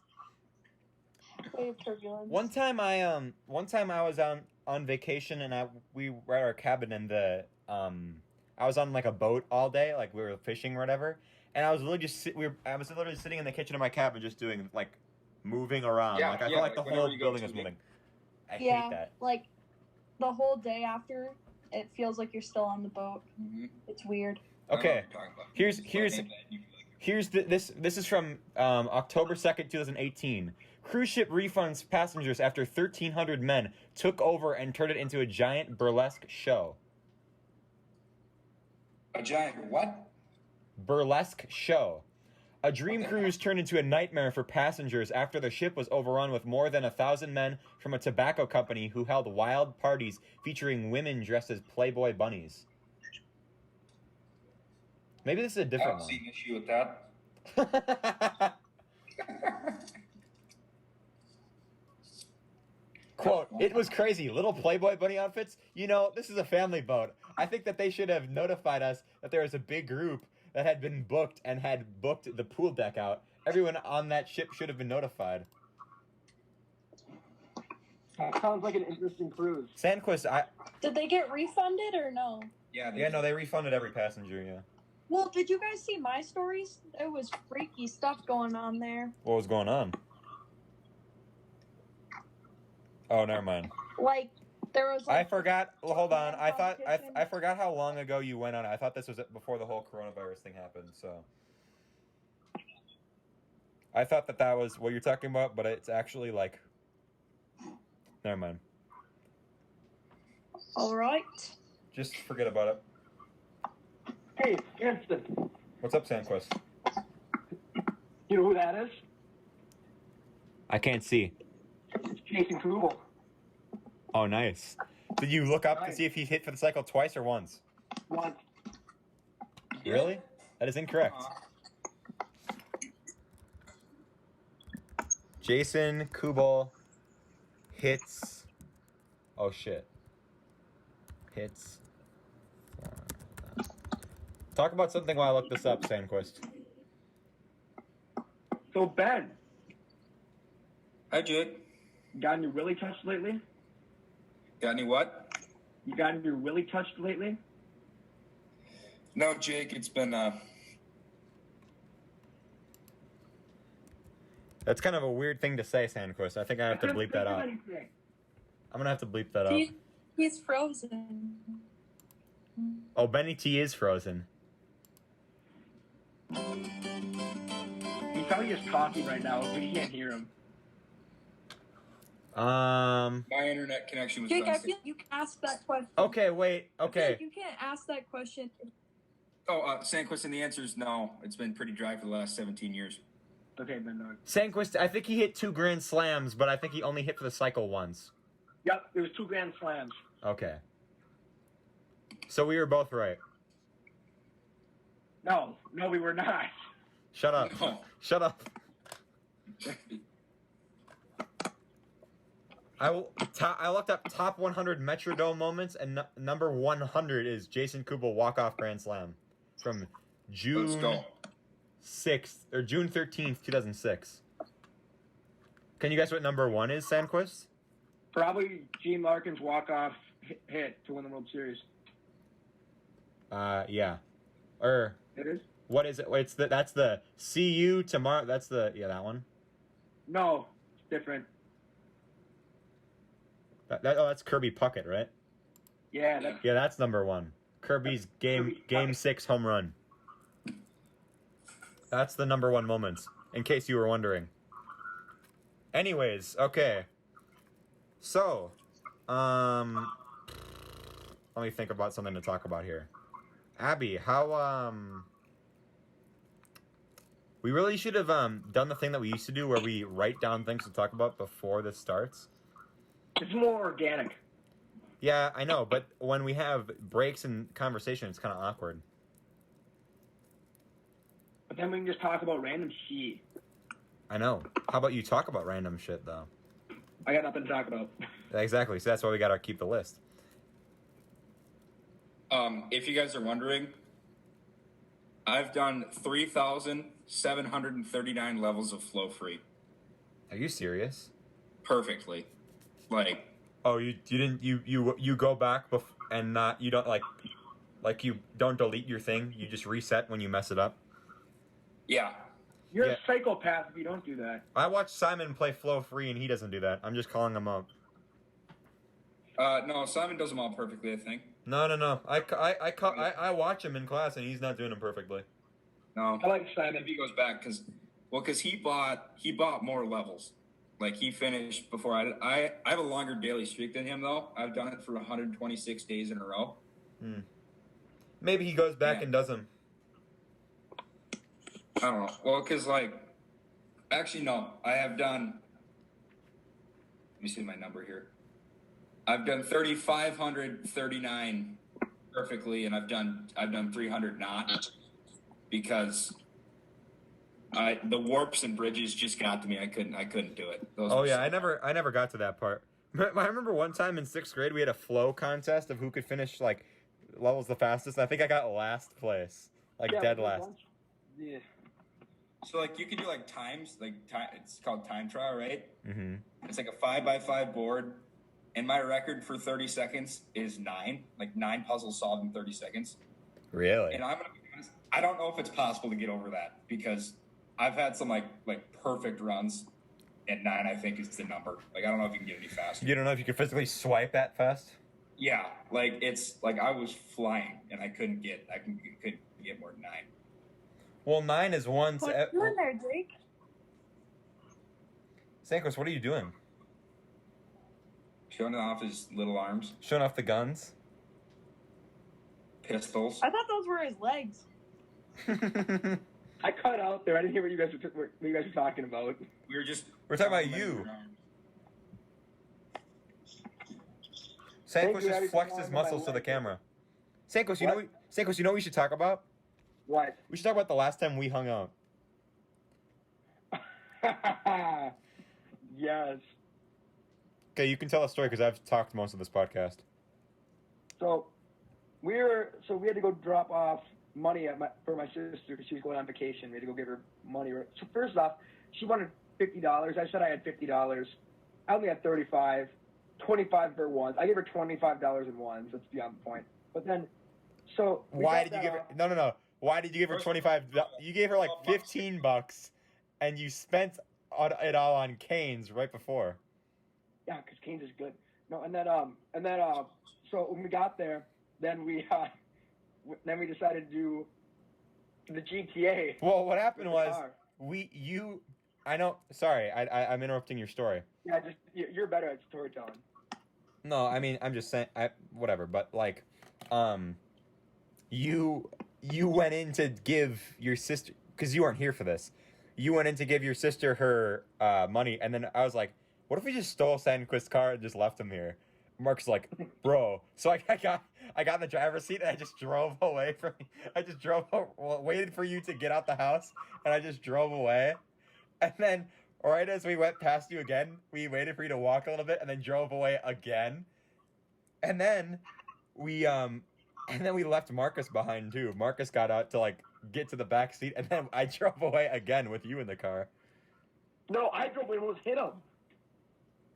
Wave turbulence. One time I was on vacation and we were at our cabin and I was on like a boat all day, like we were fishing or whatever, and I was literally I was literally sitting in the kitchen of my cabin just doing like moving around. Yeah, like I felt like the whole building was moving. I hate that. Like the whole day after, it feels like you're still on the boat. Mm-hmm. It's weird. Okay. This is from October 2nd, 2018. Cruise ship refunds passengers after 1,300 men took over and turned it into a giant burlesque show. A giant what? Burlesque show. A dream cruise turned into a nightmare for passengers after the ship was overrun with more than 1,000 men from a tobacco company who held wild parties featuring women dressed as Playboy bunnies. Maybe this is a different one. I don't see an issue with that. Quote, it was crazy. Little Playboy bunny outfits? You know, this is a family boat. I think that they should have notified us that there was a big group that had been booked and had booked the pool deck out. Everyone on that ship should have been notified. Sounds like an interesting cruise. Sandquist, Did they get refunded or no? Yeah, no, they refunded every passenger, yeah. Well, did you guys see my stories? There was freaky stuff going on there. What was going on? Oh, never mind. Like, there was like... I forgot. Well, hold on. I forgot how long ago you went on it. I thought this was before the whole coronavirus thing happened, so. I thought that was what you're talking about, but it's actually like... Never mind. All right. Just forget about it. Hey, Anston. What's up, Sandquist? You know who that is? I can't see. Jason Kubel. Oh, nice. Did you look up to see if he hit for the cycle twice or once? Once. Really? That is incorrect. Jason Kubel hits... Oh, shit. Hits... Talk about something while I look this up, Sandquist. So, Ben. Hi, Jake. You got any willy touched lately? Got any what? You got any willy touched lately? No, Jake, it's been, That's kind of a weird thing to say, Sandquist. I think I have to bleep that out. I'm going to have to bleep that out. He's frozen. Oh, Benny T is frozen. He's probably just talking right now, but you can't hear him. my internet connection was Jake, I busted. feel you can ask that question. Okay, wait. I feel Okay. like you can't ask that question. Oh, Sandquist, and the answer is no. It's been pretty dry for the last 17 years. Okay, Ben. Sandquist, I think he hit 2 grand slams, but I think he only hit for the cycle once. Yep, it was 2 grand slams. Okay. So we were both right. No, we were not. Shut up. No. Shut up. I looked up top 100 Metrodome moments, and number 100 is Jason Kubel walk-off grand slam from June Let's go. 6th or June 13th, 2006. Can you guess what number 1 is, Sandquist? Probably Gene Larkin's walk-off hit to win the World Series. Yeah. Or It is? what is it? Wait, that's the see you tomorrow. That's that one. No, it's different. That's Kirby Puckett, right? Yeah, That's number 1. Kirby's game 6 home run. That's the number 1 moments, in case you were wondering. Anyways, okay. So, Let me think about something to talk about here. Abby, how we really should have done the thing that we used to do where we write down things to talk about before this starts. It's more organic. Yeah, I know, but when we have breaks in conversation, it's kind of awkward. But then we can just talk about random shit. I know. How about you talk about random shit, though? I got nothing to talk about. Exactly, so that's why we gotta keep the list. If you guys are wondering, I've done 3,739 levels of flow free. Are you serious? Perfectly. Like, oh, you go back and not, you don't like you don't delete your thing, you just reset when you mess it up? Yeah. You're a psychopath if you don't do that. I watched Simon play flow free and he doesn't do that. I'm just calling him out. No, Simon does them all perfectly, I think. No. I watch him in class and he's not doing them perfectly. No. I like Simon. If he goes back, because he bought more levels. Like, he finished before I have a longer daily streak than him, though. I've done it for 126 days in a row. Maybe he goes back and does them. I don't know. Well, because, actually, no. I have done, let me see my number here. I've done 3,539 perfectly, and I've done 300 not, because the warps and bridges just got to me. I couldn't do it. I never got to that part. I remember one time in 6th grade we had a flow contest of who could finish levels the fastest. And I think I got last place, dead last. Yeah. So you can do times, it's called time trial, right? Mm-hmm. It's like a 5x5 board. And my record for 30 seconds is 9. 9 puzzles solved in 30 seconds. Really? And I'm going to be honest, I don't know if it's possible to get over that, because I've had some perfect runs, and 9 I think is the number. I don't know if you can get any faster. You don't know if you can physically swipe that fast? Yeah, it's I was flying and I couldn't get more than 9. Well, 9 is one. What are you doing there, Jake? Sandquist, what are you doing? Showing off his little arms. Showing off the guns? Pistols. I thought those were his legs. I cut out there. I didn't hear what you guys were talking about. We're talking about you. Sandquist just flexed his muscles to the camera. Sandquist, you know what we should talk about? What? We should talk about the last time we hung out. Yes. Okay, you can tell a story because I've talked most of this podcast. So we had to go drop off money for my sister because she was going on vacation. We had to go give her money. So first off, she wanted $50. I said I had $50. I only had $35. 25 for ones. I gave her $25 in ones. That's beyond the point. But then, why did you give her? No. Why did you give her 25? You gave her $15, and you spent it all on Cane's right before. Yeah, because Cane's is good. No, and then so when we got there, then we decided to do the GTA. Well, what happened was I know. Sorry, I'm interrupting your story. Yeah, you're better at storytelling. No, I mean I'm just saying. Whatever, but you went in to give your sister, because you weren't here for this. You went in to give your sister her money, and then I was like, what if we just stole Sandquist's car and just left him here? Mark's like, bro. So I got in the driver's seat and I just drove away from. Waited for you to get out the house, and I just drove away. And then right as we went past you again, we waited for you to walk a little bit, and then drove away again. And then we left Marcus behind too. Marcus got out to get to the back seat, and then I drove away again with you in the car. No, I drove away and almost hit him.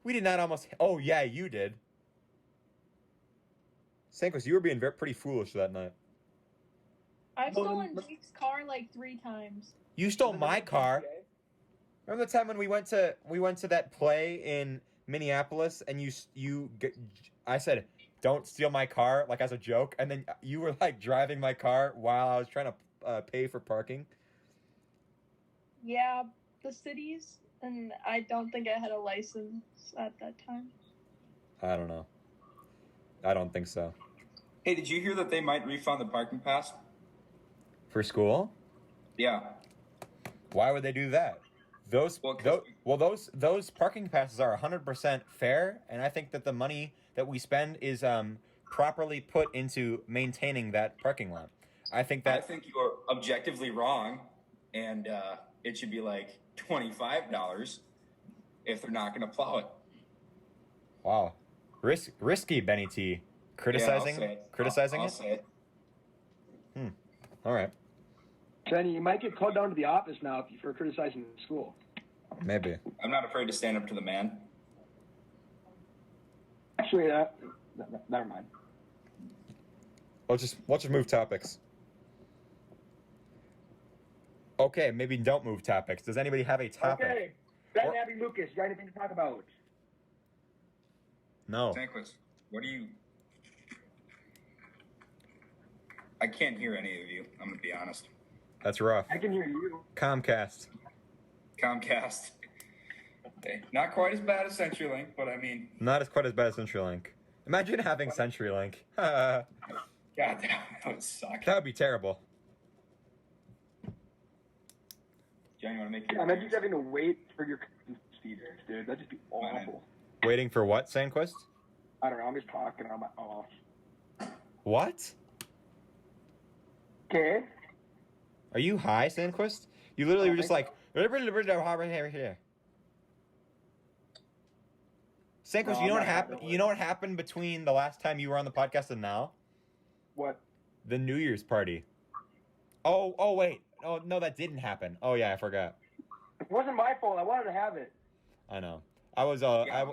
We did not almost. Oh yeah, you did. Sandquist, you were being pretty foolish that night. I've stolen Jake's car 3 times. You stole my car. Remember the time when we went to that play in Minneapolis, and I said, "Don't steal my car," as a joke, and then you were driving my car while I was trying to pay for parking. Yeah, the cities, and I don't think I had a license at that time. I don't know. I don't think so. Hey, did you hear that they might refund the parking pass? For school? Yeah. Why would they do that? Those parking passes are 100% fair, and I think that the money that we spend is properly put into maintaining that parking lot. I think you're objectively wrong, and it should be like $25 if they're not going to plow it. Wow, risky, Benny T. Criticizing I'll it. Say it. All right. Benny, you might get called down to the office now for criticizing the school. Maybe. I'm not afraid to stand up to the man. Actually, never mind. Let's just move topics. Okay, maybe don't move topics. Does anybody have a topic? Okay. Ben, Abby, Lucas, you got anything to talk about? No. Sandquist, what do you... I can't hear any of you, I'm going to be honest. That's rough. I can hear you. Comcast. Okay. Not quite as bad as CenturyLink, but I mean... Not as quite as bad as CenturyLink. Imagine having CenturyLink. God, that would suck. That would be terrible. John, you want to make your... Imagine just having to wait for your speeders, dude. That'd just be awful. Waiting for what, Sandquist? I don't know. I'm just talking. I'm off. What? Okay. Are you high, Sandquist? You literally were just like... Sandquist, No, you know I'm what not happened? happy. You know what happened between the last time you were on the podcast and now? What? The New Year's party. Oh, wait. Oh, no, that didn't happen. Oh, yeah, I forgot. It wasn't my fault. I wanted to have it. I know. I was, last time,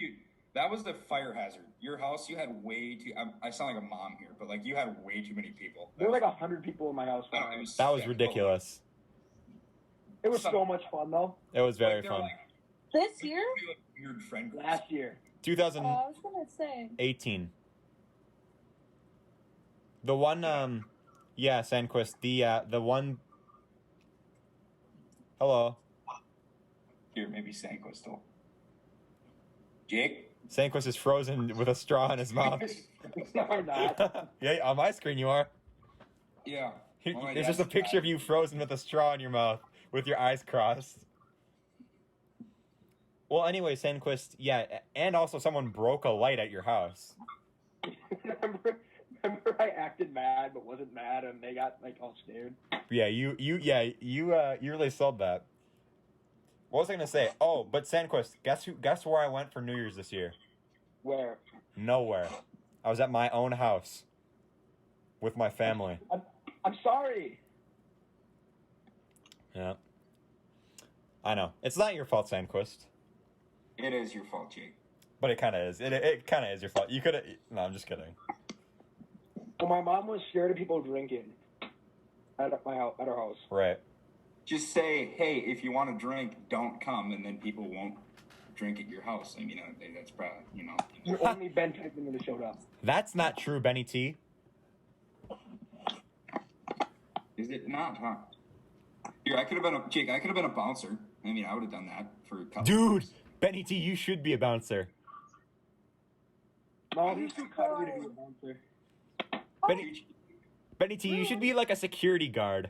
dude, that was the fire hazard. Your house, you had way too... I sound like a mom here, but like you had way too many people. There were like 100 people in my house. That was ridiculous. It was so much fun, though. It was very fun. This year? Weird friend groups. Last year. 2018. I was gonna say. The one, yeah, Sandquist. The one... Hello. Here, maybe Sandquist still. Jake? Sandquist is frozen with a straw in his mouth. No, I'm not. Yeah, on my screen you are. Yeah. There's just a picture of you frozen with a straw in your mouth with your eyes crossed. Well, anyway, Sandquist, yeah, and also someone broke a light at your house. Remember I acted mad but wasn't mad and they got like all scared. Yeah, you really sold that. What was I gonna say? Oh, but Sandquist, guess where I went for New Year's this year? Where? Nowhere. I was at my own house with my family. I'm sorry. Yeah. I know. It's not your fault, Sandquist. It is your fault, Jake. But it kind of is. It kind of is your fault. You could have... No, I'm just kidding. Well, my mom was scared of people drinking at our house. Right. Just say, hey, if you want to drink, don't come, and then people won't drink at your house. I mean, that's probably, Only Ben Pittman would have showed up. That's not true, Benny T. Is it not, huh? Here, I could have been a bouncer. I mean, I would have done that for a couple Dude, Benny T, you should be a bouncer. No, he's too cuddly to be a bouncer. Benny T, you should be like a security guard.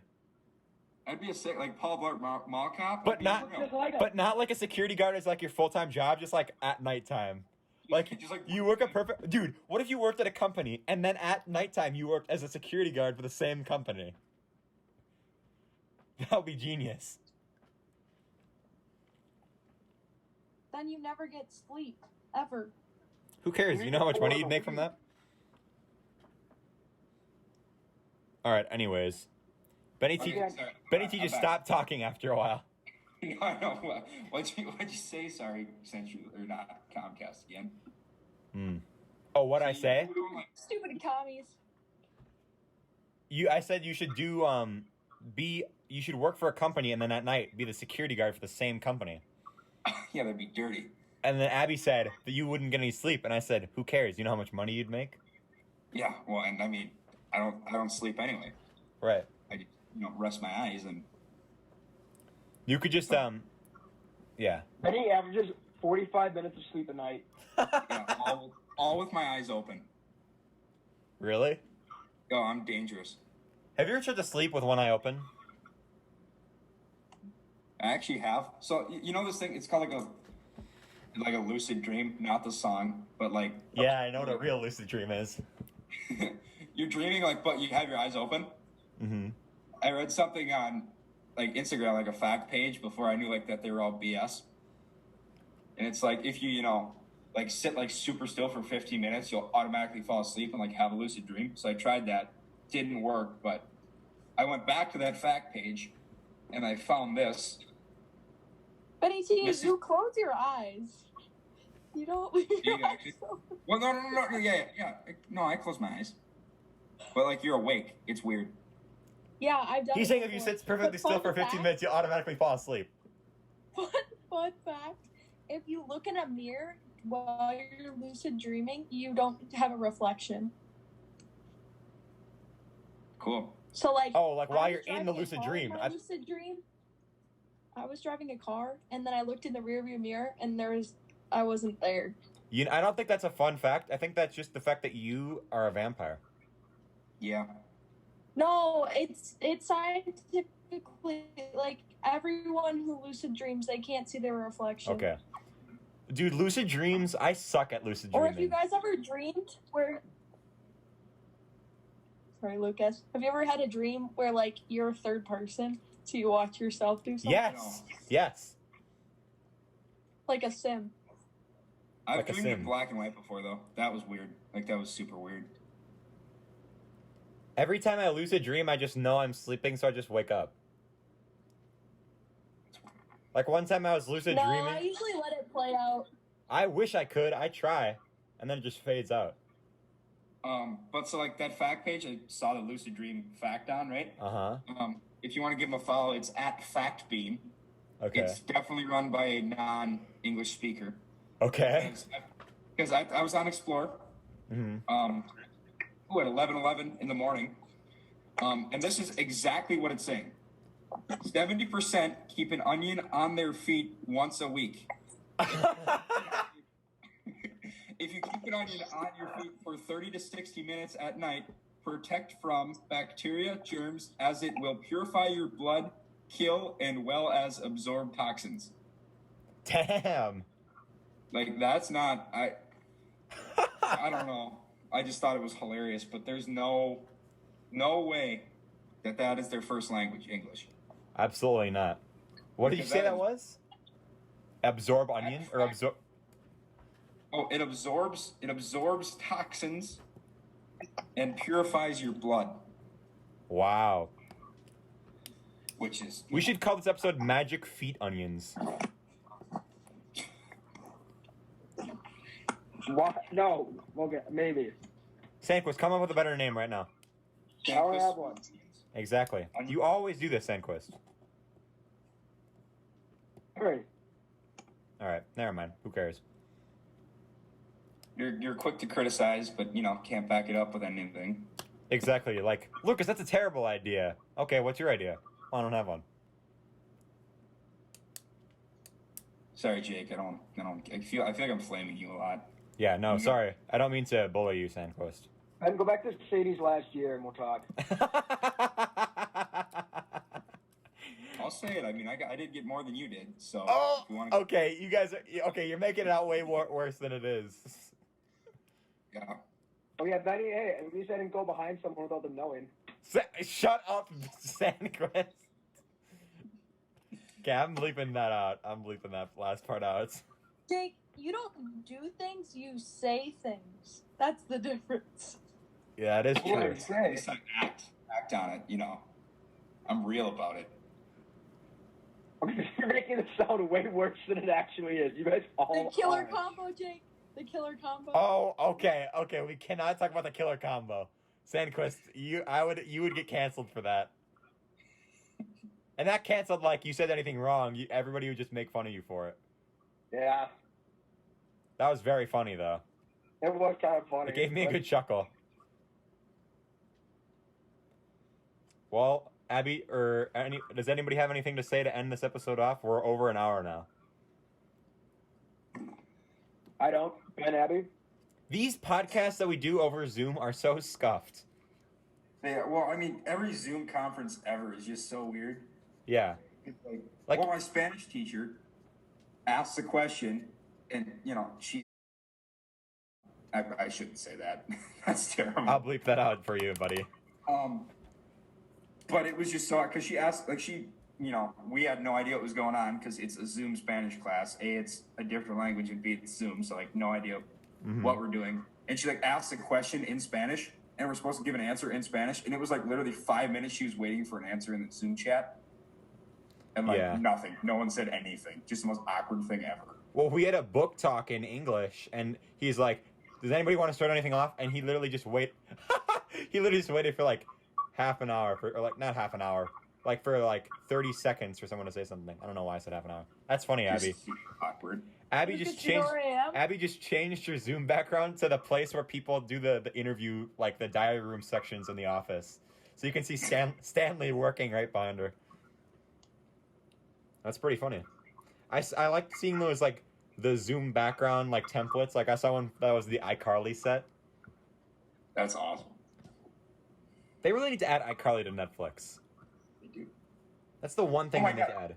I'd be like Paul Blart Mall Cop. But not like a security guard is like your full-time job, just like at nighttime. Like, you work a perfect... Dude, what if you worked at a company and then at nighttime you worked as a security guard for the same company? That would be genius. Then you never get sleep, ever. Who cares? You know how much money you'd make from that? Alright, anyways. Benny T, just stopped talking after a while. I know. What'd you say? Sorry, Century or not Comcast again? Oh, what'd I say? Stupid commies. I said you should do you should work for a company and then at night be the security guard for the same company. Yeah, that'd be dirty. And then Abby said that you wouldn't get any sleep, and I said, who cares? You know how much money you'd make? Yeah, well, and I mean, I don't sleep anyway. Right. I just, rest my eyes and. You could just yeah. Benny averages 45 minutes of sleep a night. Yeah, all with my eyes open. Really? Oh, I'm dangerous. Have you ever tried to sleep with one eye open? I actually have. So you know this thing? It's called like a lucid dream, not the song, but like. Yeah, I know what a real lucid dream is. You're dreaming but you have your eyes open. Mm-hmm. I read something on like Instagram, like a fact page, before I knew like that they were all BS. And it's like if you like sit like super still for 15 minutes, you'll automatically fall asleep and like have a lucid dream. So I tried that, didn't work, but I went back to that fact page, and I found this. But you close your eyes. You don't leave your eyes open. Well, no, yeah. No, I close my eyes. But like you're awake, it's weird. Yeah, I've done. He's saying if you sit perfectly still for 15 minutes, you automatically fall asleep. Fun fact: if you look in a mirror while you're lucid dreaming, you don't have a reflection. Cool. So like. Oh, like while you're in the lucid dream. Lucid dream. I was driving a car, and then I looked in the rearview mirror, and I wasn't there. I don't think that's a fun fact. I think that's just the fact that you are a vampire. Yeah. No, it's scientifically, like, everyone who lucid dreams, they can't see their reflection. Okay. Dude, lucid dreams, I suck at lucid dreaming. Or have you guys ever dreamed where... Sorry, Lucas. Have you ever had a dream where, like, you're a third person, so you watch yourself do something? Yes. Yes. Like a sim. I've dreamed in black and white before, though. That was weird. Like, that was super weird. Every time I lucid dream, I just know I'm sleeping, so I just wake up. Like one time I was lucid dreaming. No, I usually let it play out. I wish I could. I try. And then it just fades out. But so like that fact page, I saw the lucid dream fact on, right? Uh-huh. If you want to give them a follow, it's at FactBeam. Okay. It's definitely run by a non-English speaker. Okay. Because I was on Explore. Mm-hmm. At 11:11 in the morning. And this is exactly what it's saying. 70% keep an onion on their feet once a week. If you keep an onion on your feet for 30 to 60 minutes at night, protect from bacteria, germs, as it will purify your blood, kill, and well as absorb toxins. Damn. Like, that's not... I don't know. I just thought it was hilarious, but there's no way that is their first language, English. Absolutely not. What did you say that was? Absorb onion or absorb? Oh, it absorbs toxins and purifies your blood. Wow. Which is... We should call this episode Magic Feet Onions. What? No. Okay, maybe. Sandquist, come up with a better name right now. I don't have one. Exactly. You always do this, Sandquist. Great. All right, never mind. Who cares? You're quick to criticize, but can't back it up with anything. Exactly. Like, Lucas, that's a terrible idea. Okay, what's your idea? I don't have one. Sorry, Jake. I feel like I'm flaming you a lot. Yeah, no, sorry. I don't mean to bully you, Sandquist. And go back to Sadie's last year and we'll talk. I'll say it. I mean, I did get more than you did, so... Oh, if you want to... okay, you guys you're making it out way worse than it is. Yeah. Oh yeah, Benny, hey, at least I didn't go behind someone without them knowing. Shut up, Sandquist. Okay, I'm bleeping that out. I'm bleeping that last part out. Jake, you don't do things, you say things. That's the difference. Yeah, it is true. At least I act on it, I'm real about it. You're making it sound way worse than it actually is. You guys all The killer are. combo, Jake. The killer combo. Oh, okay. We cannot talk about the killer combo. Sandquist, you would get canceled for that. And not canceled like you said anything wrong. Everybody would just make fun of you for it. Yeah. That was very funny, though. It was kind of funny. It gave me a good chuckle. Well, Abby, does anybody have anything to say to end this episode off? We're over an hour now. I don't. Ben, Abby? These podcasts that we do over Zoom are so scuffed. Yeah, well, I mean, every Zoom conference ever is just so weird. Yeah. It's like well, my Spanish teacher asks a question, and, you know, I shouldn't say that. That's terrible. I'll bleep that out for you, buddy. But it was just so, because she asked, like, you know, we had no idea what was going on because it's a Zoom Spanish class. A, it's a different language, and B, it's Zoom, so, like, no idea what we're doing. And she, like, asked a question in Spanish, and we're supposed to give an answer in Spanish, and it was, like, literally 5 minutes she was waiting for an answer in the Zoom chat. And, like, nothing. No one said anything. Just the most awkward thing ever. Well, we had a book talk in English, and he's like, does anybody want to start anything off? And he literally just waited for, like, half an hour, or, like, not half an hour, like, for, like, 30 seconds for someone to say something. I don't know why I said half an hour. That's funny, Abby. Just awkward. Abby just changed her Zoom background to the place where people do the interview, like, the diary room sections in the office. So you can see Stanley working right behind her. That's pretty funny. I like seeing those, like, the Zoom background, like, templates. Like, I saw one that was the iCarly set. That's awesome. They really need to add iCarly to Netflix. They do. That's the one thing they need to add.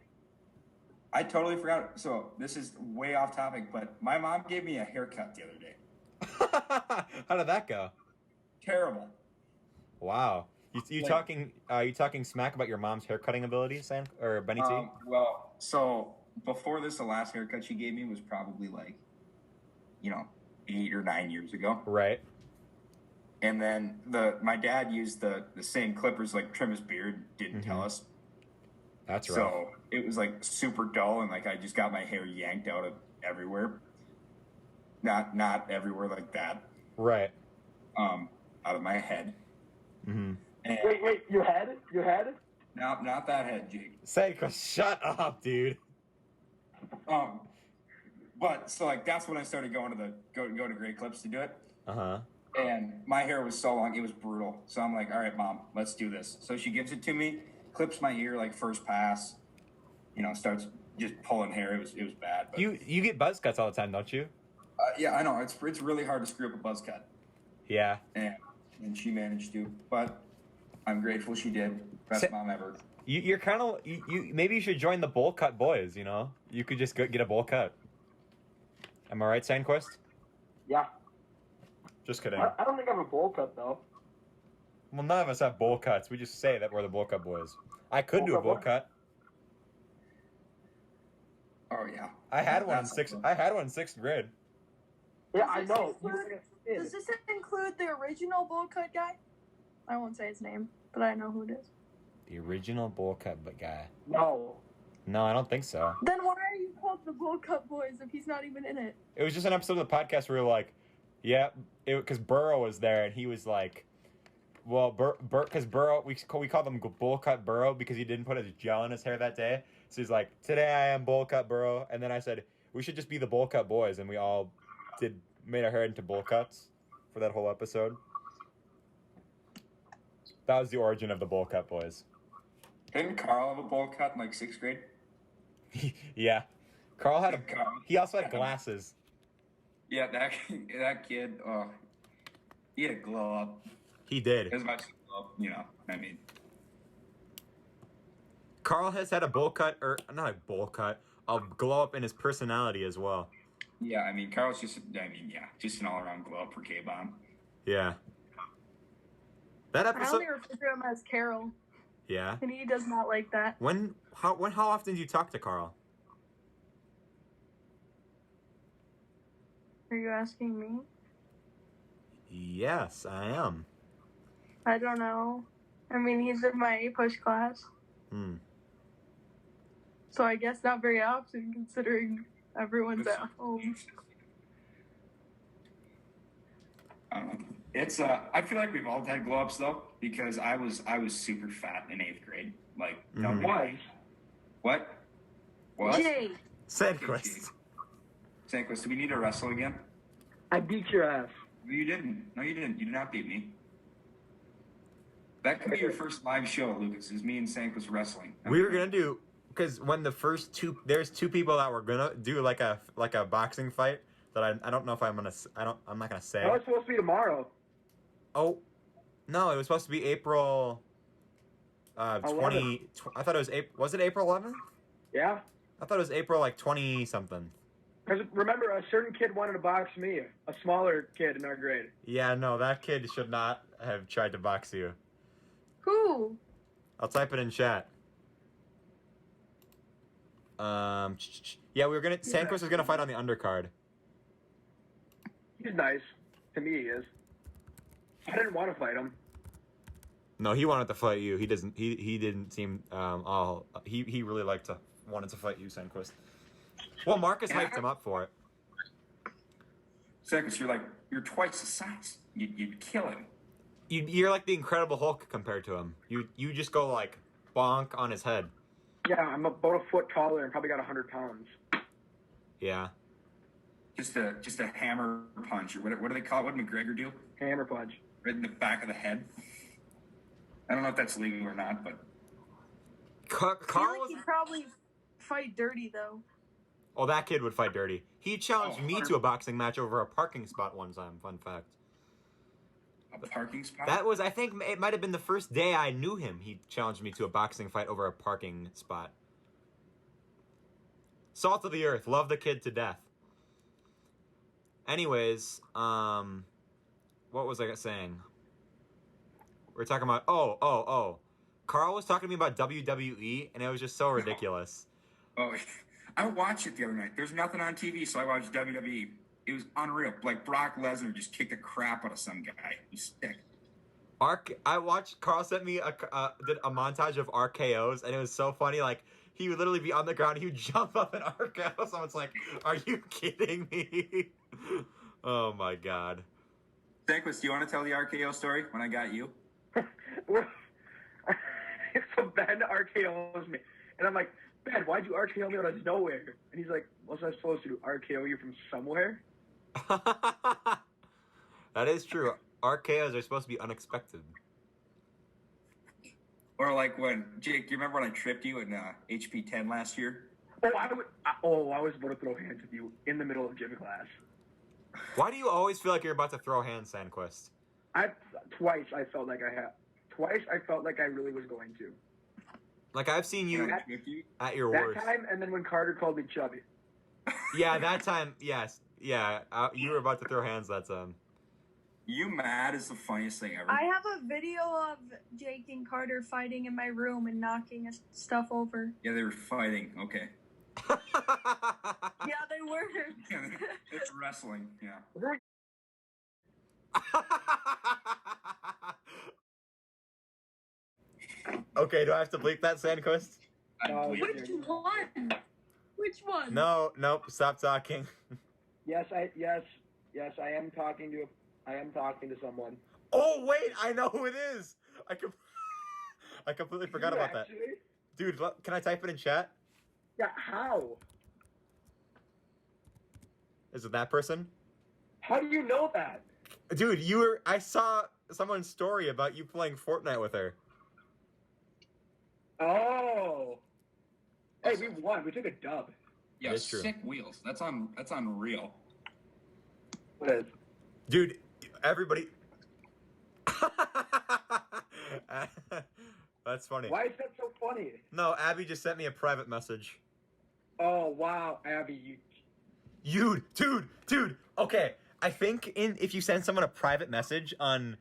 I totally forgot. So, this is way off topic, but my mom gave me a haircut the other day. How did that go? Terrible. Wow. You talking smack about your mom's haircutting abilities, Sam, or Benny T? Well, so before this, the last haircut she gave me was probably like, 8 or 9 years ago. Right. And then my dad used the same clippers, like, trim his beard. Didn't tell us. That's right. So it was like super dull, and like I just got my hair yanked out of everywhere. Not everywhere like that. Right. Out of my head. Mm-hmm. And wait, your head? No, not that head, Jake. Sandquist, shut up, dude. But so like that's when I started going to Great Clips to do it. Uh-huh. And my hair was so long, it was brutal. So I'm like, all right, Mom, let's do this. So she gives it to me, clips my ear like first pass, starts just pulling hair. It was bad. But, you get buzz cuts all the time, don't you? Yeah, I know. It's really hard to screw up a buzz cut. Yeah. And she managed to, but I'm grateful she did. Best mom ever. You're kind of you maybe you should join the bowl cut boys. You could just get a bowl cut. Am I right, Sandquist? Yeah. Just kidding. I don't think I have a bowl cut though. Well, none of us have bowl cuts. We just say that we're the bowl cut boys. I could do a bowl cut. Oh yeah. I had one in sixth grade. Yeah, I know. Does this include the original bowl cut guy? I won't say his name, but I know who it is. The original bowl cut guy. No. No, I don't think so. Then why are you called the Bowl Cut Boys if he's not even in it? It was just an episode of the podcast where we were like, yeah, because Burrow was there, and he was like, well, because Burrow, we called him Bowl Cut Burrow because he didn't put his gel in his hair that day. So he's like, today I am Bowl Cut Burrow. And then I said, we should just be the Bowl Cut Boys. And we all made our hair into bowl cuts for that whole episode. That was the origin of the Bowl Cut Boys. Didn't Carl have a bowl cut in like 6th grade? Yeah. Carl had he also had glasses. Yeah, that kid, he had a glow up. He did. As much as glow up, I mean. Carl has had a bowl cut, or not a bowl cut, a glow up in his personality as well. Yeah, I mean, Carl's just an all-around glow up for K-Bomb. Yeah. That episode. I only refer to him as Carol. Yeah. And he does not like that. How often do you talk to Carl? Are you asking me? Yes, I am. I don't know. I mean, he's in my A-push class. So I guess not very often, considering everyone's at home. It's I feel like we've all had glow ups though, because I was super fat in 8th grade. Like Why? What? Jay. Sandquist. Sandquist, do we need to wrestle again? I beat your ass. No, you didn't. You did not beat me. That could be your first live show, Lucas, is me and Sandquist wrestling. We were gonna do, because when there's two people that were gonna do like a boxing fight. that I don't know if I'm not gonna say. No, it's supposed to be tomorrow. Oh, no, it was supposed to be April 20. I thought it was April. Was it April 11th? Yeah. I thought it was April like 20 something. Because remember, a certain kid wanted to box me, a smaller kid in our grade. Yeah, no, that kid should not have tried to box you. Who? I'll type it in chat. Yeah, Sandquist is gonna fight on the undercard. He's nice. To me, he is. I didn't want to fight him. No, he wanted to fight you. He doesn't. He didn't seem He really wanted to fight you, Sandquist. Well, Marcus hyped him up for it. Sandquist, you're twice the size. You'd kill him. You're like the Incredible Hulk compared to him. You just go like bonk on his head. Yeah, I'm about a foot taller and probably got 100 pounds. Yeah. Just a hammer punch, or what do they call it? What did McGregor do? Hammer punch. Right in the back of the head. I don't know if that's legal or not, but Carl was... he'd probably fight dirty though. Oh, that kid would fight dirty. He challenged me to a boxing match over a parking spot one time. Fun fact. A parking spot? That was, I think, it might have been the first day I knew him. He challenged me to a boxing fight over a parking spot. Salt of the earth. Love the kid to death. Anyways, what was I saying? We're talking about, Carl was talking to me about WWE, and it was just so ridiculous. Oh, I watched it the other night. There's nothing on TV, so I watched WWE. It was unreal. Like, Brock Lesnar just kicked the crap out of some guy. He's sick. I watched, Carl sent me did a montage of RKOs, and it was so funny. Like, he would literally be on the ground, he would jump up and RKO. Someone's like, are you kidding me? Oh, my God. Sandquist, do you want to tell the RKO story when I got you? So Ben RKOs me. And I'm like, Ben, why'd you RKO me out of nowhere? And he's like, what's I supposed to do? RKO you from somewhere? That is true. RKOs are supposed to be unexpected. Or like when, Jake, do you remember when I tripped you in HP 10 last year? I was about to throw hands with you in the middle of gym class. Why do you always feel like you're about to throw hands, Sandquist? Twice I felt like I really was going to. Like, I've seen you at your worst. That time, and then when Carter called me chubby. Yeah, that time, yes. Yeah, you were about to throw hands that time. You mad is the funniest thing ever. I have a video of Jake and Carter fighting in my room and knocking stuff over. Yeah, they were fighting. Okay. Yeah, they were. It's wrestling, yeah. Okay, do I have to bleep that, Sandquist? Which one? No, nope, stop talking. Yes, I am talking to someone. Oh, wait, I know who it is! I completely forgot about that. Dude, can I type it in chat? Yeah, how? Is it that person? How do you know that? Dude, I saw someone's story about you playing Fortnite with her. Oh. Hey, we won. We took a dub. Yeah, That's true. sick wheels. That's unreal. What is? Dude, everybody... That's funny. Why is that so funny? No, Abby just sent me a private message. Oh, wow, Abby, Dude, okay. I think if you send someone a private message on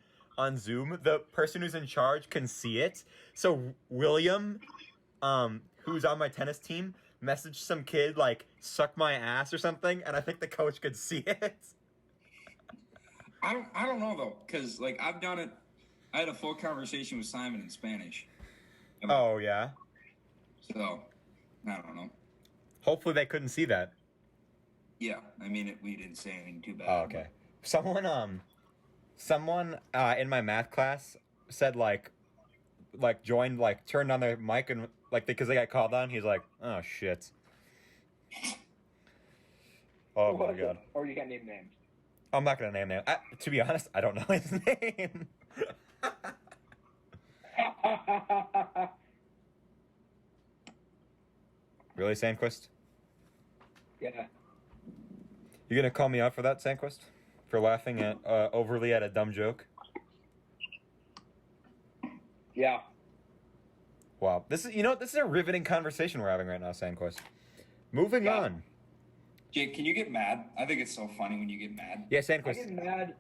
Zoom, the person who's in charge can see it. So William, who's on my tennis team, messaged some kid like "suck my ass" or something, and I think the coach could see it. I don't know though, because like I've done it. I had a full conversation with Simon in Spanish. Oh yeah. So I don't know. Hopefully they couldn't see that. Yeah, I mean we didn't say anything too bad. Oh, okay. Someone in my math class said like joined, like turned on their mic and like because they got called on. He's like, oh shit. Oh my god. Or you can't name names. I'm not gonna name names. To be honest, I don't know his name. Really, Sandquist? Yeah. You gonna call me out for that, Sandquist? For laughing at overly at a dumb joke? Yeah. Wow. This is a riveting conversation we're having right now, Sandquist. Moving on. Jake, can you get mad? I think it's so funny when you get mad. Yeah, I Sandquist. get mad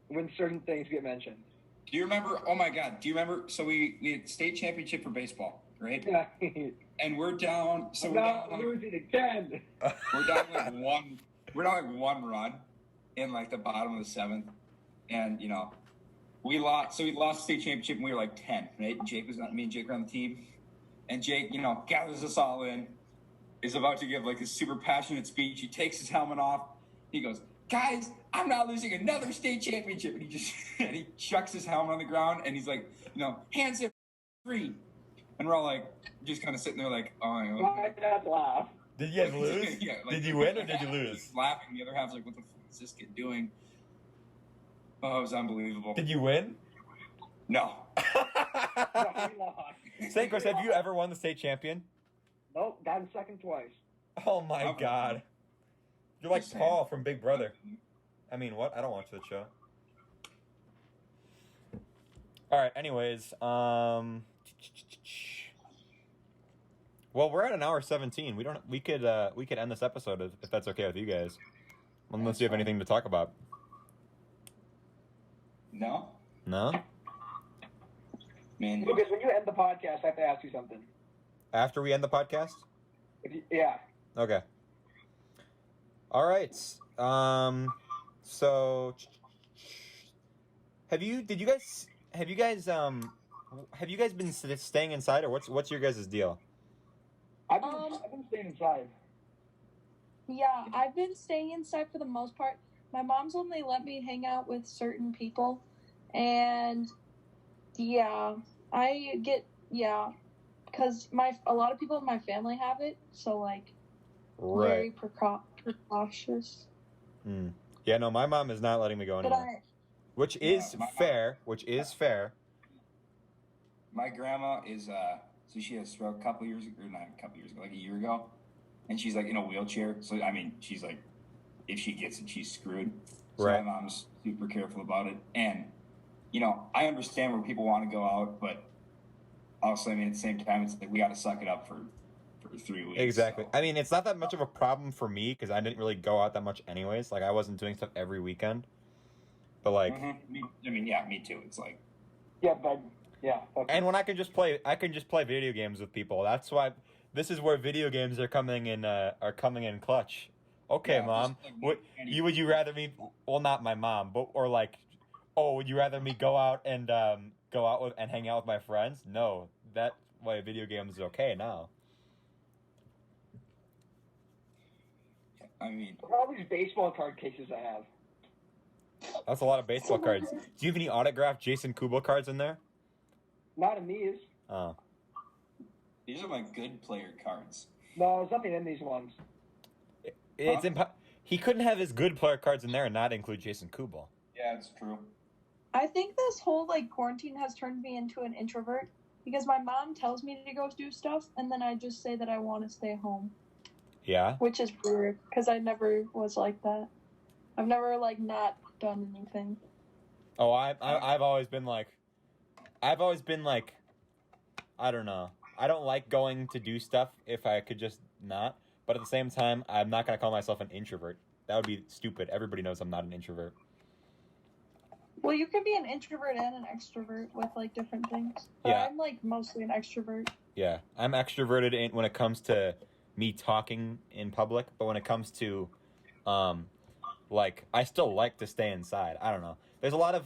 when certain things get mentioned. Do you remember? Oh my God! Do you remember? So we had state championship for baseball, right? Yeah. And we're down. So we're not down. losing again. We're down like one. We're down like 1 run in like the bottom of the 7th, and we lost. So we lost the state championship, and we were like 10, right? Jake was not. Me and Jake were on the team, and Jake, gathers us all in. Is about to give like a super passionate speech. He takes his helmet off. He goes, "Guys, I'm not losing another state championship." And he chucks his helmet on the ground, and he's like, hands it free. And we're all like, just kind of sitting there like, oh my God. Why did I laugh? Did you guys lose? Yeah, did you win or did you lose? Laughing. The other half's like, what the fuck is this kid doing? Oh, it was unbelievable. Did you win? No. No, we lost. Sandquist, have you ever won the state champion? Nope, got in second twice. Oh my God. You're like Just Paul saying. from Big Brother. I mean, what? I don't watch that show. All right. Anyways, well, we're at an hour 17. We could end this episode if that's okay with you guys, unless you have anything to talk about. No? No. Man. Lucas, when you end the podcast, I have to ask you something. After we end the podcast. Yeah. Okay. All right. So, have you guys been staying inside, or what's your guys' deal? I've been staying inside. Yeah, I've been staying inside for the most part. My mom's only let me hang out with certain people, and because a lot of people in my family have it, so like very precautious. Yeah, no, my mom is not letting me go anywhere, which is fair. My grandma is so she had a stroke not a couple years ago, like a year ago, and she's like in a wheelchair. So I mean, she's like, if she gets it, she's screwed. So my mom's super careful about it, and I understand where people want to go out, but also, I mean, at the same time, it's like we got to suck it up for 3 weeks. Exactly. So. I mean, it's not that much of a problem for me because I didn't really go out that much anyways. Like, I wasn't doing stuff every weekend. But like, me too. It's like, And when I can just play video games with people. That's why this is where video games are coming in clutch. Okay, Mom. Would you rather me? Well, not my mom, but would you rather me go out and hang out with my friends? No, that way video games is okay now. I mean, all these baseball card cases I have. That's a lot of baseball cards. Do you have any autographed Jason Kubel cards in there? Not in these. Oh. These are like good player cards. No, there's nothing in these ones. He couldn't have his good player cards in there and not include Jason Kubel. Yeah, it's true. I think this whole quarantine has turned me into an introvert because my mom tells me to go do stuff and then I just say that I want to stay home. Yeah. Which is weird because I never was like that. I've never not done anything. Oh, I've always been like, I don't know. I don't like going to do stuff if I could just not. But at the same time, I'm not going to call myself an introvert. That would be stupid. Everybody knows I'm not an introvert. Well, you could be an introvert and an extrovert with different things. But Yeah. I'm mostly an extrovert. Yeah, I'm extroverted when it comes to me talking in public, but when it comes to, I still like to stay inside. I don't know. There's a lot of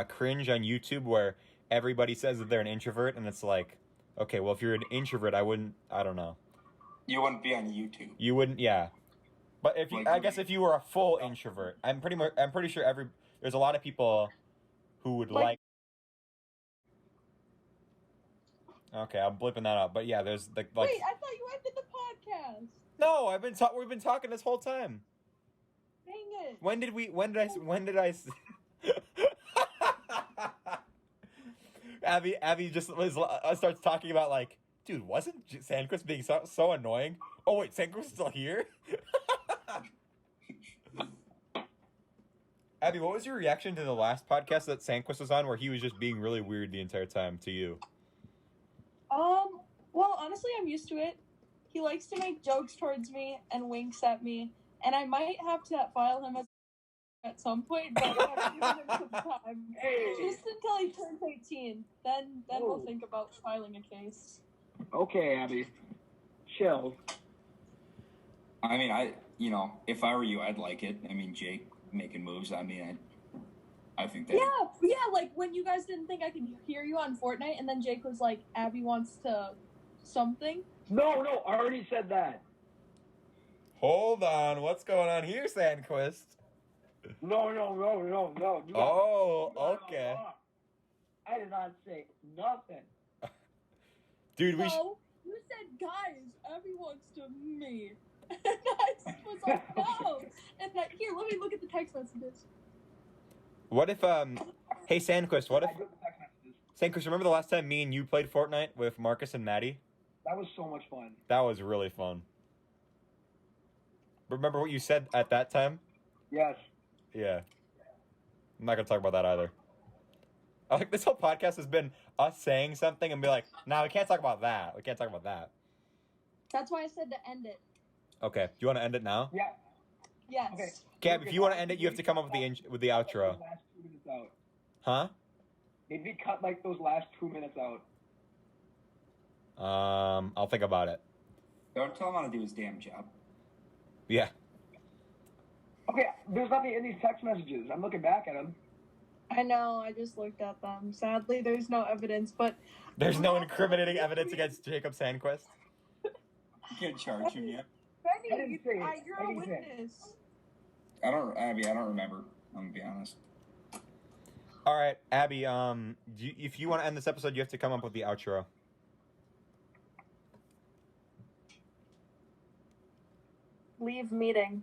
cringe on YouTube where everybody says that they're an introvert, and it's like, okay, well, if you're an introvert, I don't know. You wouldn't be on YouTube. You wouldn't, yeah. But I guess if you were a full introvert, I'm pretty sure there's a lot of people who would like. Okay, I'm blipping that out, but yeah, there's Wait, I thought you ended the podcast. No, we've been talking this whole time. Dang it. When did I Abby just starts talking about dude, wasn't Sandquist being so annoying? Oh wait, Sandquist is still here? Abby, what was your reaction to the last podcast that Sandquist was on, where he was just being really weird the entire time to you? Well, honestly, I'm used to it. He likes to make jokes towards me and winks at me, and I might have to file him at some point, but I have to give him some time. Hey. Just until he turns 18. Then we'll think about filing a case. Okay, Abby. Chill. I mean, if I were you, I'd like it. I mean, Jake making moves. I mean, I think that. Yeah, like when you guys didn't think I could hear you on Fortnite, and then Jake was like, Abby wants to something. No, I already said that. Hold on, what's going on here, Sandquist? No. Okay. I did not say nothing. Dude, you said, guys, Abby wants to me. And I was like, no. And here, let me look at the text messages. What if, hey, Sandquist, Sandquist, remember the last time me and you played Fortnite with Marcus and Maddie? That was so much fun. That was really fun. Remember what you said at that time? Yes. Yeah. I'm not going to talk about that either. Like, this whole podcast has been us saying something and be like, nah, we can't talk about that. We can't talk about that. That's why I said to end it. Okay. Do you want to end it now? Yeah. Yes. Okay. Gab, if you want to end it, you have to come up with the outro. Last 2 minutes out. Huh? Maybe cut like those last 2 minutes out. I'll think about it. Don't tell him how to do his damn job. Yeah. Okay, there's nothing in these text messages. I'm looking back at them. I know, I just looked at them. Sadly, there's no evidence, but... There's no incriminating evidence against Jacob Sandquist? You can't charge him yet. Benny, you're a witness. Abby, I don't remember. I'm gonna be honest. All right, Abby, if you want to end this episode, you have to come up with the outro. Leave meeting.